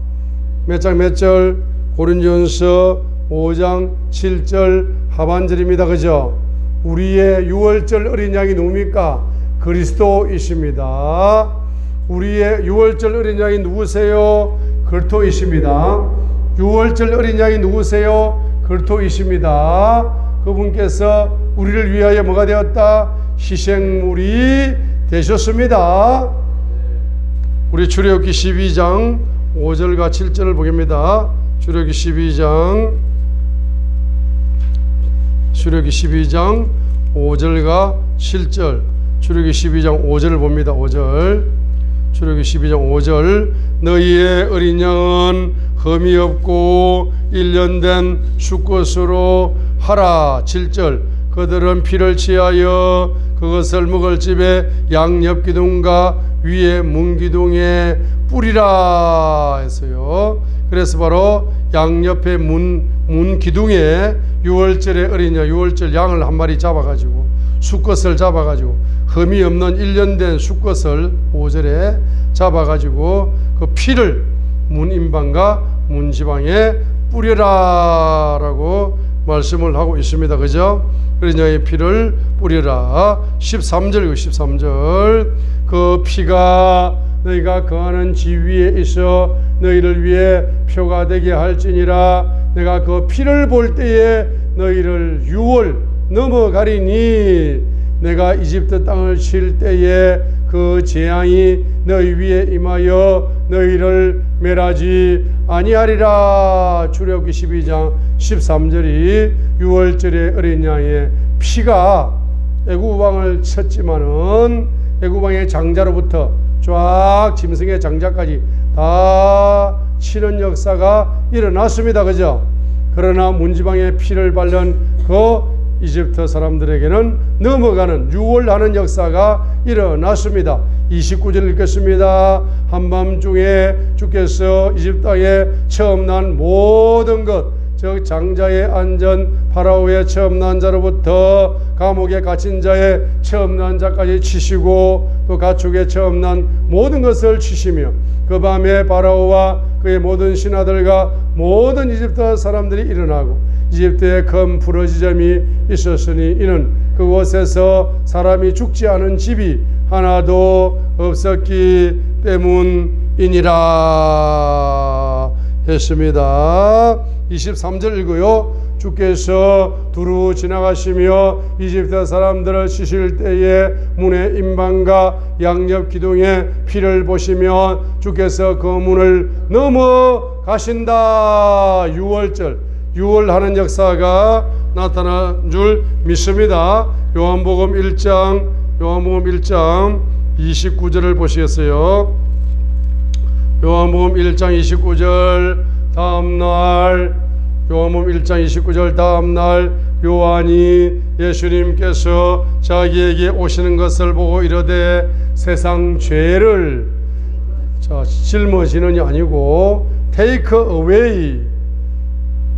몇 절? 고린도전서 5장 7절 하반절입니다. 그죠? 우리의 유월절 어린 양이 누굽니까? 그리스도이십니다. 우리의 유월절 어린 양이 누구세요? 그리스도이십니다. 유월절 어린 양이 누구세요? 그리스도이십니다. 그분께서 우리를 위하여 뭐가 되었다? 희생물이 되셨습니다. 우리 출애굽기 12장 5절과 7절을 보겠습니다. 출애굽기 12장 5절과 7절. 출애굽기 12장 5절을 봅니다. 5절. 출애굽기 12장 5절. 너희의 어린 양은 흠이 없고 1년 된 수컷으로 하라. 7절. 그들은 피를 취하여 그것을 먹을 집에 양옆기둥과 위에 문기둥에 뿌리라 했어요. 그래서 바로 양옆에 문기둥에 유월절의 어린 양, 유월절 양을 한 마리 잡아가지고 수컷을 잡아가지고 흠이 없는 1년 된 수컷을 5절에 잡아가지고 그 피를 문인방과 문지방에 뿌려라 라고 말씀을 하고 있습니다. 그죠? 어린 양의 피를 뿌려라. 13절 그 피가 너희가 거하는 지위에 있어 너희를 위해 표가 되게 할지니라. 내가 그 피를 볼 때에 너희를 유월 넘어가리니 내가 이집트 땅을 칠 때에 그 재앙이 너희 위에 임하여 너희를 멸하지 아니하리라. 출애굽기 12장 13절이 유월절의 어린 양의 피가 애굽 왕을 쳤지만은 애굽 왕의 장자로부터 쫙 짐승의 장자까지 다 치는 역사가 일어났습니다. 그죠? 그러나 문지방에 피를 바른 그 이집트 사람들에게는 넘어가는 유월하는 역사가 일어났습니다. 29절 읽겠습니다. 한밤중에 주께서 이집트 땅에 처음 난 모든 것, 즉 장자의 안전, 파라오의 처음 난 자로부터 감옥에 갇힌 자의 처음 난 자까지 치시고 또 가축의 처음 난 모든 것을 치시며 그 밤에 파라오와 그의 모든 신하들과 모든 이집트 사람들이 일어나고 이집트에 큰 부러지점이 있었으니 이는 그곳에서 사람이 죽지 않은 집이 하나도 없었기 때문이니라 했습니다. 23절 읽어요. 주께서 두루 지나가시며 이집트 사람들을 치실 때에 문의 임방과 양옆 기둥에 피를 보시며 주께서 그 문을 넘어가신다. 유월절 유월하는 역사가 나타난 줄 믿습니다. 요한복음 1장 29절을 보시겠어요? 요한복음 1장 29절 다음날 요한복음 1장 29절 다음날 요한이 예수님께서 자기에게 오시는 것을 보고 이르되 세상 죄를 짊어지는이 아니고 take away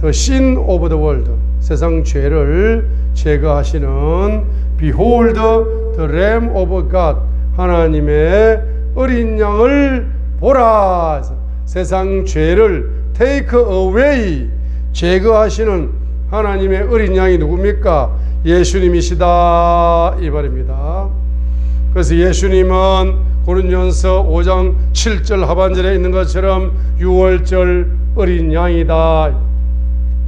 the sin of the world, 세상 죄를 제거하시는 behold the Lamb of God, 하나님의 어린 양을 보라. 세상 죄를 take away, 제거하시는 하나님의 어린 양이 누굽니까? 예수님이시다 이 말입니다. 그래서 예수님은 고린도전서 5장 7절 하반절에 있는 것처럼 유월절 어린 양이다.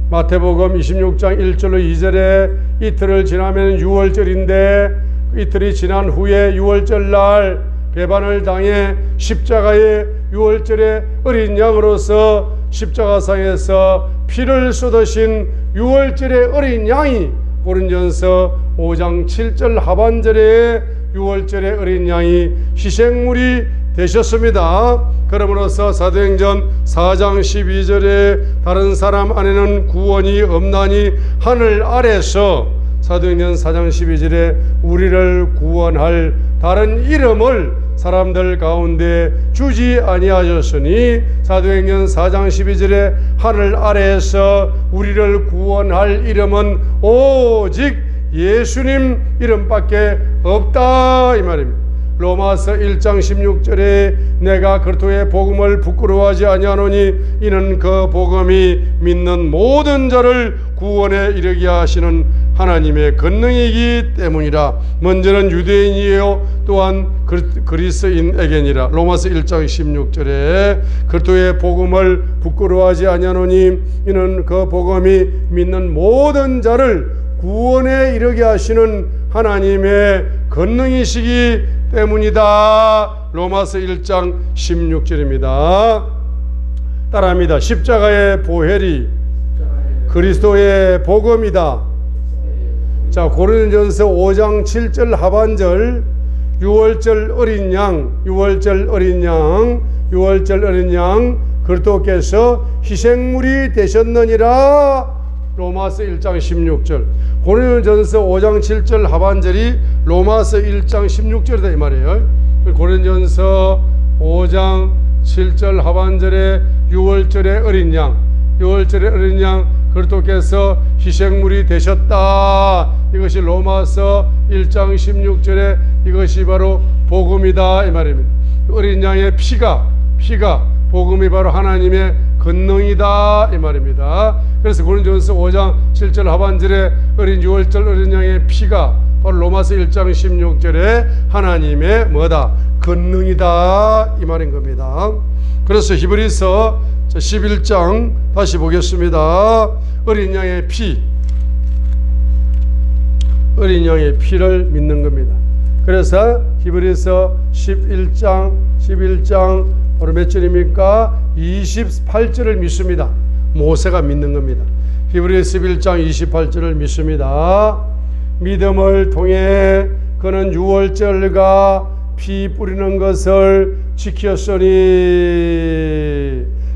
마태복음 26장 1절로 2절에 이틀을 지나면 유월절인데 이틀이 지난 후에 유월절 날 배반을 당해 십자가의 유월절의 어린 양으로서 십자가상에서 피를 쏟으신 유월절의 어린 양이 고린도전서 5장 7절 하반절에 유월절의 어린 양이 희생물이 되셨습니다. 그러므로서 사도행전 4장 12절에 다른 사람 안에는 구원이 없나니 하늘 아래서, 사도행전 4장 12절에 우리를 구원할 다른 이름을 사람들 가운데 주지 아니하셨으니, 사도행전 4장 12절에 하늘 아래에서 우리를 구원할 이름은 오직 예수님 이름밖에 없다 이 말입니다. 로마서 1장 16절에 내가 그리스도의 복음을 부끄러워하지 아니하노니 이는 그 복음이 믿는 모든 자를 구원에 이르게 하시는 하나님의 권능이기 때문이라. 먼저는 유대인이요 또한 그리스인에게니라. 로마서 1장 16절에 그리스도의 복음을 부끄러워하지 아니하노니 이는 그 복음이 믿는 모든 자를 구원에 이르게 하시는 하나님의 권능이시기 때문이다. 로마서 1장 16절입니다. 따라합니다. 십자가의 보혈이 그리스도의 복음이다. 자, 고린도전서 5장 7절 하반절 유월절 어린 양, 유월절 어린 양, 유월절 어린 양 그리스도께서 희생물이 되셨느니라. 로마서 1장 16절. 고린도전서 5장 7절 하반절이 로마서 1장 16절이다 이 말이에요. 고린도전서 5장 7절 하반절에 유월절의 어린 양, 유월절의 어린 양 그리스도께서 희생물이 되셨다. 이것이 로마서 1장 16절에 이것이 바로 복음이다 이 말입니다. 어린 양의 피가 복음이 바로 하나님의 권능이다 이 말입니다. 그래서 고린도전서 5장 7절 하반절에 어린 유월절 어린 양의 피가 바로 로마서 1장 16절에 하나님의 뭐다? 권능이다 이 말인 겁니다. 그래서 히브리서 11장 다시 보겠습니다. 어린 양의 피, 어린 양의 피를 믿는 겁니다. 그래서 히브리서 11장 바로 몇 절입니까? 28절을 믿습니다. 모세가 믿는 겁니다. 히브리서 11장 28절을 믿습니다. 믿음을 통해 그는 유월절과 피 뿌리는 것을 지켰으니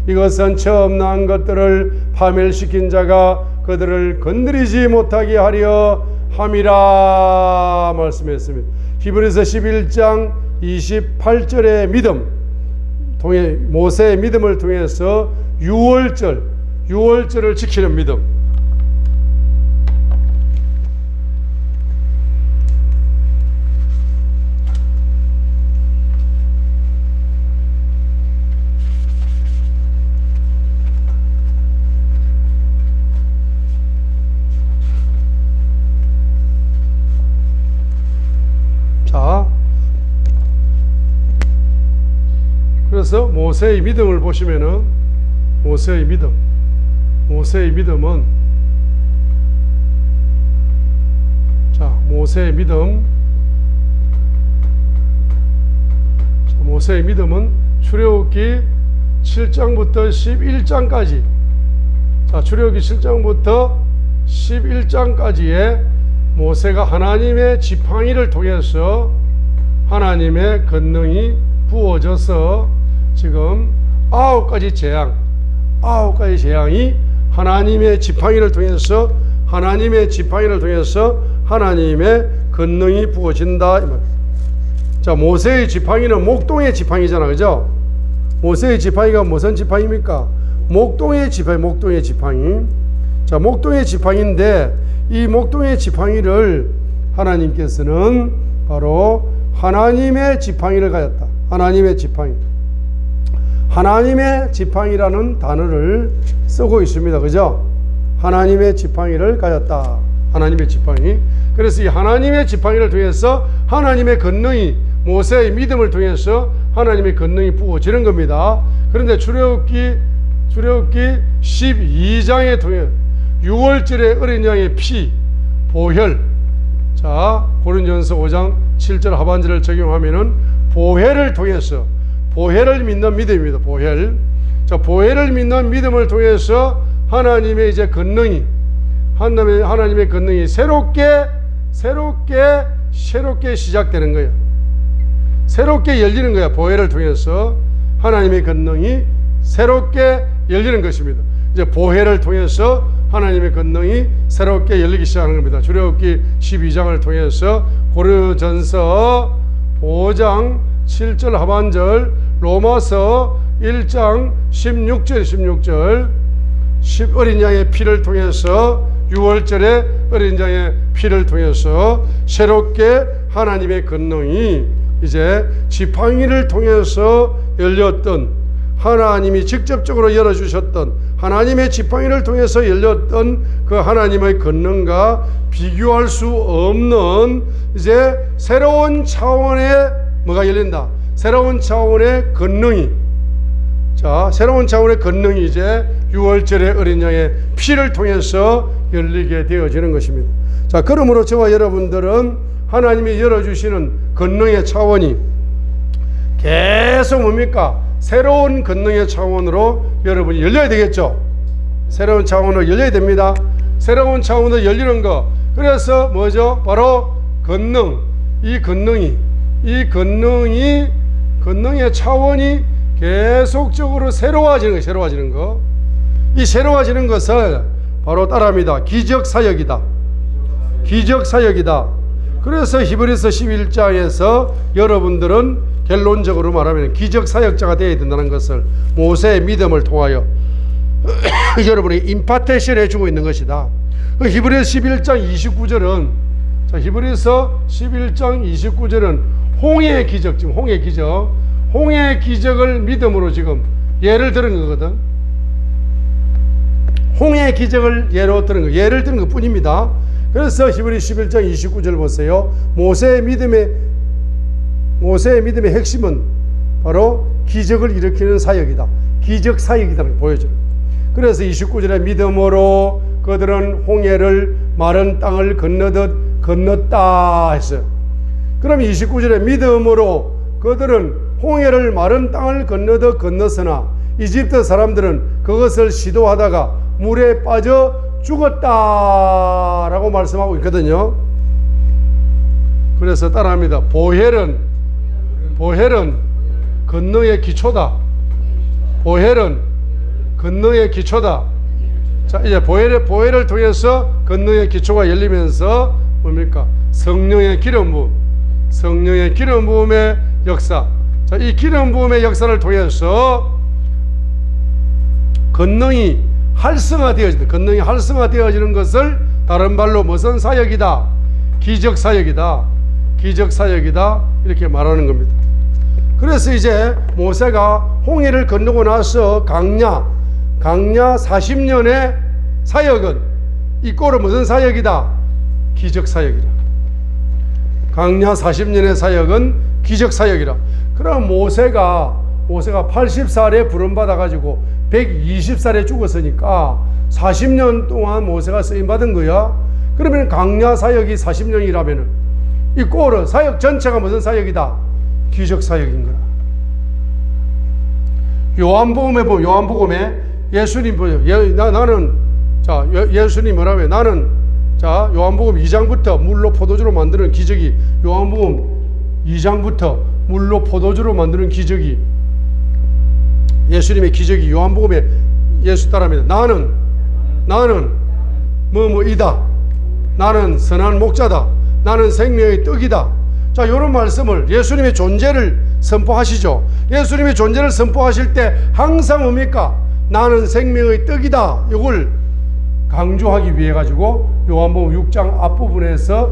이것은 처음 난 것들을 파멸시킨 자가 그들을 건드리지 못하게 하려 함이라 말씀했습니다. 히브리서 11장 28절의 믿음 통해 모세의 믿음을 통해서 유월절을 지키는 믿음. 그래서 모세의 믿음을 보시면은 모세의 믿음은 모세의 믿음은 출애굽기 7장부터 11장까지 자, 출애굽기 7장부터 11장까지의 모세가 하나님의 지팡이를 통해서 하나님의 권능이 부어져서 지금 9가지 재앙이 하나님의 지팡이를 통해서 하나님의 권능이 부어진다. 자, 모세의 지팡이는 목동의 지팡이잖아, 그죠? 모세의 지팡이가 무슨 지팡이입니까? 목동의 지팡이. 자, 목동의 지팡이인데 이 목동의 지팡이를 하나님께서는 바로 하나님의 지팡이를 가졌다. 하나님의 지팡이라는 단어를 쓰고 있습니다. 그죠? 하나님의 지팡이를 가졌다. 하나님의 지팡이. 그래서 이 하나님의 지팡이를 통해서 하나님의 권능이 모세의 믿음을 통해서 하나님의 권능이 부어지는 겁니다. 그런데 출애굽기 12장에 통해 6월절의 어린 양의 피, 보혈. 자, 고린도전서 5장 7절 하반절을 적용하면은 보혈을 통해서, 보혈을 믿는 믿음입니다. 자, 보혈을 믿는 믿음을 통해서 하나님의 이제 권능이, 하나님의 권능이 새롭게 시작되는 거예요. 새롭게 열리는 거야. 보혈을 통해서 하나님의 권능이 새롭게 열리는 것입니다. 이제 보혈을 통해서 하나님의 권능이 새롭게 열리기 시작하는 겁니다. 출애굽기 12장을 통해서 고린도전서 5장 7절 하반절, 로마서 1장 16절 어린 양의 피를 통해서 6월절에 어린 양의 피를 통해서 새롭게 하나님의 권능이 이제 지팡이를 통해서 열렸던, 하나님이 직접적으로 열어주셨던 하나님의 지팡이를 통해서 열렸던 그 하나님의 권능과 비교할 수 없는 이제 새로운 차원의 뭐가 열린다. 새로운 차원의 권능이, 자, 새로운 차원의 권능이 이제 6월절의 어린 양의 피를 통해서 열리게 되어지는 것입니다. 자, 그러므로 저와 여러분들은 하나님이 열어주시는 권능의 차원이 계속 뭡니까? 새로운 권능의 차원으로 여러분이 열려야 되겠죠. 새로운 차원으로 열려야 됩니다. 새로운 차원으로 열리는 거. 그래서 뭐죠? 바로 권능. 이 권능의 차원이 계속적으로 새로워지는 거. 이 새로워지는 것을 바로 따라합니다. 기적사역이다. 그래서 히브리서 11장에서 여러분들은 결론적으로 말하면 기적사역자가 되어야 된다는 것을 모세의 믿음을 통하여 여러분이 임파테이션 해주고 있는 것이다. 히브리서 11장 29절은, 자, 히브리서 11장 29절은 홍해의 기적, 지금 홍해의 기적을 믿음으로 지금 예를 들은 거거든. 홍해의 기적을 예를 들은 것 뿐입니다. 그래서 히브리서 11장 29절 보세요. 모세의 믿음의 핵심은 바로 기적을 일으키는 사역이다. 기적 사역이다라고 보여줘요. 그래서 29절에 믿음으로 그들은 홍해를 마른 땅을 건너듯 건넜다 했어요. 그럼 29절에 믿음으로 그들은 홍해를 마른 땅을 건너듯 건넜으나 이집트 사람들은 그것을 시도하다가 물에 빠져 죽었다라고 말씀하고 있거든요. 그래서 따라합니다. 보혈은 권능의 기초다. 자, 이제 보혈을 통해서 권능의 기초가 열리면서 뭡니까? 성령의 기름 부음의 역사. 자, 이 기름 부음의 역사를 통해서 권능이 활성화되어지는 것을 다른 말로 무슨 사역이다? 기적사역이다. 이렇게 말하는 겁니다. 그래서 이제 모세가 홍해를 건너고 나서 강야 40년의 사역은 이 꼴은 무슨 사역이다? 기적사역이라. 강야 40년의 사역은 기적사역이라. 그럼 모세가 80살에 부름받아가지고 120살에 죽었으니까 40년 동안 모세가 쓰임받은 거야. 그러면 강야 사역이 40년이라면 이 꼴은 사역 전체가 무슨 사역이다? 기적사역인 거라. 요한복음에 예수님 보세요. 나는 자 예수님 뭐라고요? 나는 자 요한복음 2장부터 물로 포도주로 만드는 기적이 요한복음 2장부터 물로 포도주로 만드는 기적이 예수님의 기적이 요한복음에 예수 따라합니다. 나는 뭐이다. 나는 선한 목자다. 나는 생명의 떡이다. 자, 이런 말씀을 예수님의 존재를 선포하시죠. 예수님의 존재를 선포하실 때 항상 뭡니까? 나는 생명의 떡이다. 이걸 강조하기 위해 가지고 요한복음 6장 앞부분에서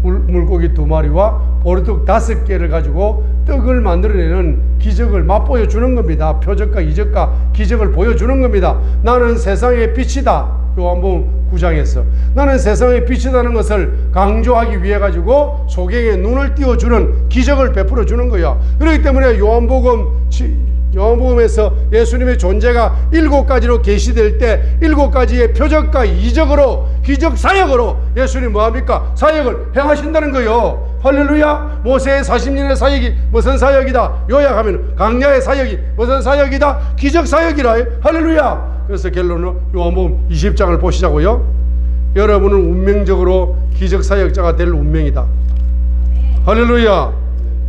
물고기 2마리와 보리떡 5개를 가지고 떡을 만들어내는 기적을 맛보여 주는 겁니다. 표적과 이적과 기적을 보여주는 겁니다. 나는 세상의 빛이다. 요한복음 9장에서 나는 세상의 빛이라는 것을 강조하기 위해 가지고 소경의 눈을 띄워주는 기적을 베풀어 주는 거야. 그렇기 때문에 요한복음에서 예수님의 존재가 7가지로 계시될 때 7가지의 표적과 이적으로 기적 사역으로 예수님 뭐합니까? 사역을 행하신다는 거예요. 할렐루야. 모세의 40년의 사역이 무슨 사역이다? 요약하면 강야의 사역이 무슨 사역이다? 기적 사역이라. 할렐루야. 그래서 결론은 요한복음 20장을 보시자고요. 여러분은 운명적으로 기적 사역자가 될 운명이다. 할렐루야.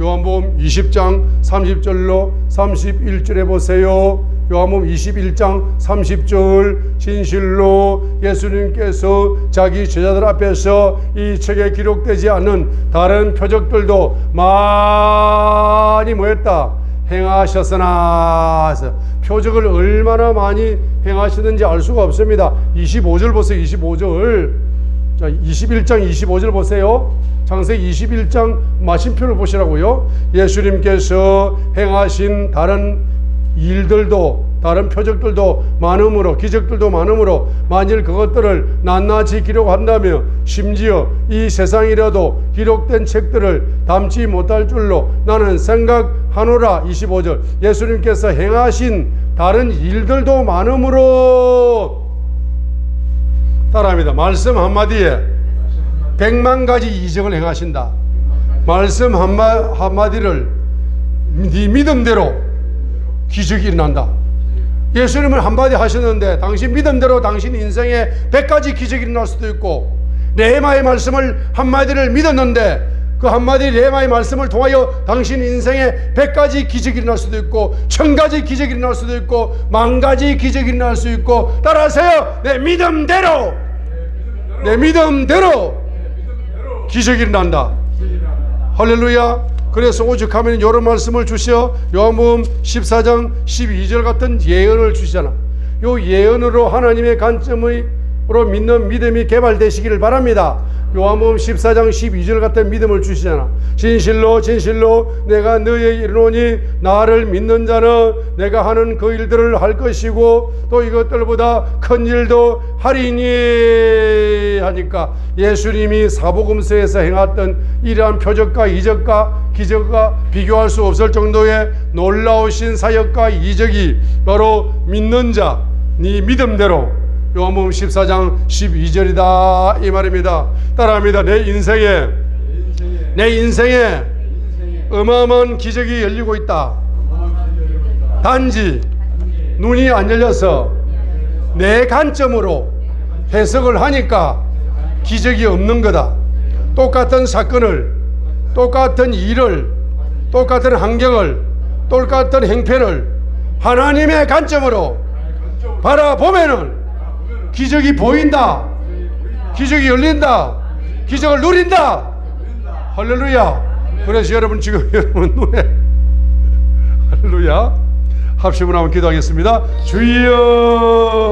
요한복음 20장 30절로 31절에 보세요. 요한복음 21장 30절 진실로 예수님께서 자기 제자들 앞에서 이 책에 기록되지 않은 다른 표적들도 많이 뭐했다? 행하셨으나. 표적을 얼마나 많이 행하시는지 알 수가 없습니다. 25절 보세요. 25절. 자, 21장 25절 보세요. 창세기 21장 마침표를 보시라고요. 예수님께서 행하신 다른 일들도 다른 표적들도 많으므로 기적들도 많으므로 만일 그것들을 낱낱이 기록한다면 심지어 이 세상이라도 기록된 책들을 담지 못할 줄로 나는 생각하노라. 25절. 예수님께서 행하신 다른 일들도 많으므로 따라합니다. 말씀 한마디에 100만 가지 이적을 행하신다. 말씀 한마디를 네 믿음대로 기적이 일어난다. 예수님은 한마디 하셨는데 당신 믿음대로 당신 인생에 100가지 기적이 일어날 수도 있고, 레마의 말씀을 한마디를 믿었는데 그 한마디 레마의 말씀을 통하여 당신 인생에 100가지 기적이 일어날 수도 있고 1000가지 기적이 일어날 수도 있고 10,000가지 기적이 일어날 수 있고, 따라하세요. 내 믿음대로 기적이 일어난다. 할렐루야. 그래서 오죽하면 이런 말씀을 주셔. 요한복음 14장 12절 같은 예언을 주시잖아. 요 예언으로 하나님의 관점으로 믿는 믿음이 개발되시기를 바랍니다. 요한복음 14장 12절 같은 믿음을 주시잖아. 진실로 내가 너희에게 이르노니 나를 믿는 자는 내가 하는 그 일들을 할 것이고 또 이것들보다 큰 일도 하리니 하니까, 예수님이 사복음서에서 행했던 이러한 표적과 이적과 기적과 비교할 수 없을 정도의 놀라우신 사역과 이적이 바로 믿는 자, 네 믿음대로 요한복음 14장 12절이다 이 말입니다. 따라합니다. 내 인생에 어마어마한 기적이 열리고 있다. 단지 눈이 안 열려서 내 관점으로 해석을 하니까 기적이 없는 거다. 똑같은 사건을, 똑같은 일을, 똑같은 환경을, 똑같은 행편을 하나님의 관점으로 바라보면은 기적이 보인다. 기적이 열린다. 기적을 누린다. 할렐루야. 그래서 여러분 지금 여러분 눈에 할렐루야 합심을 한번 기도하겠습니다. 주여.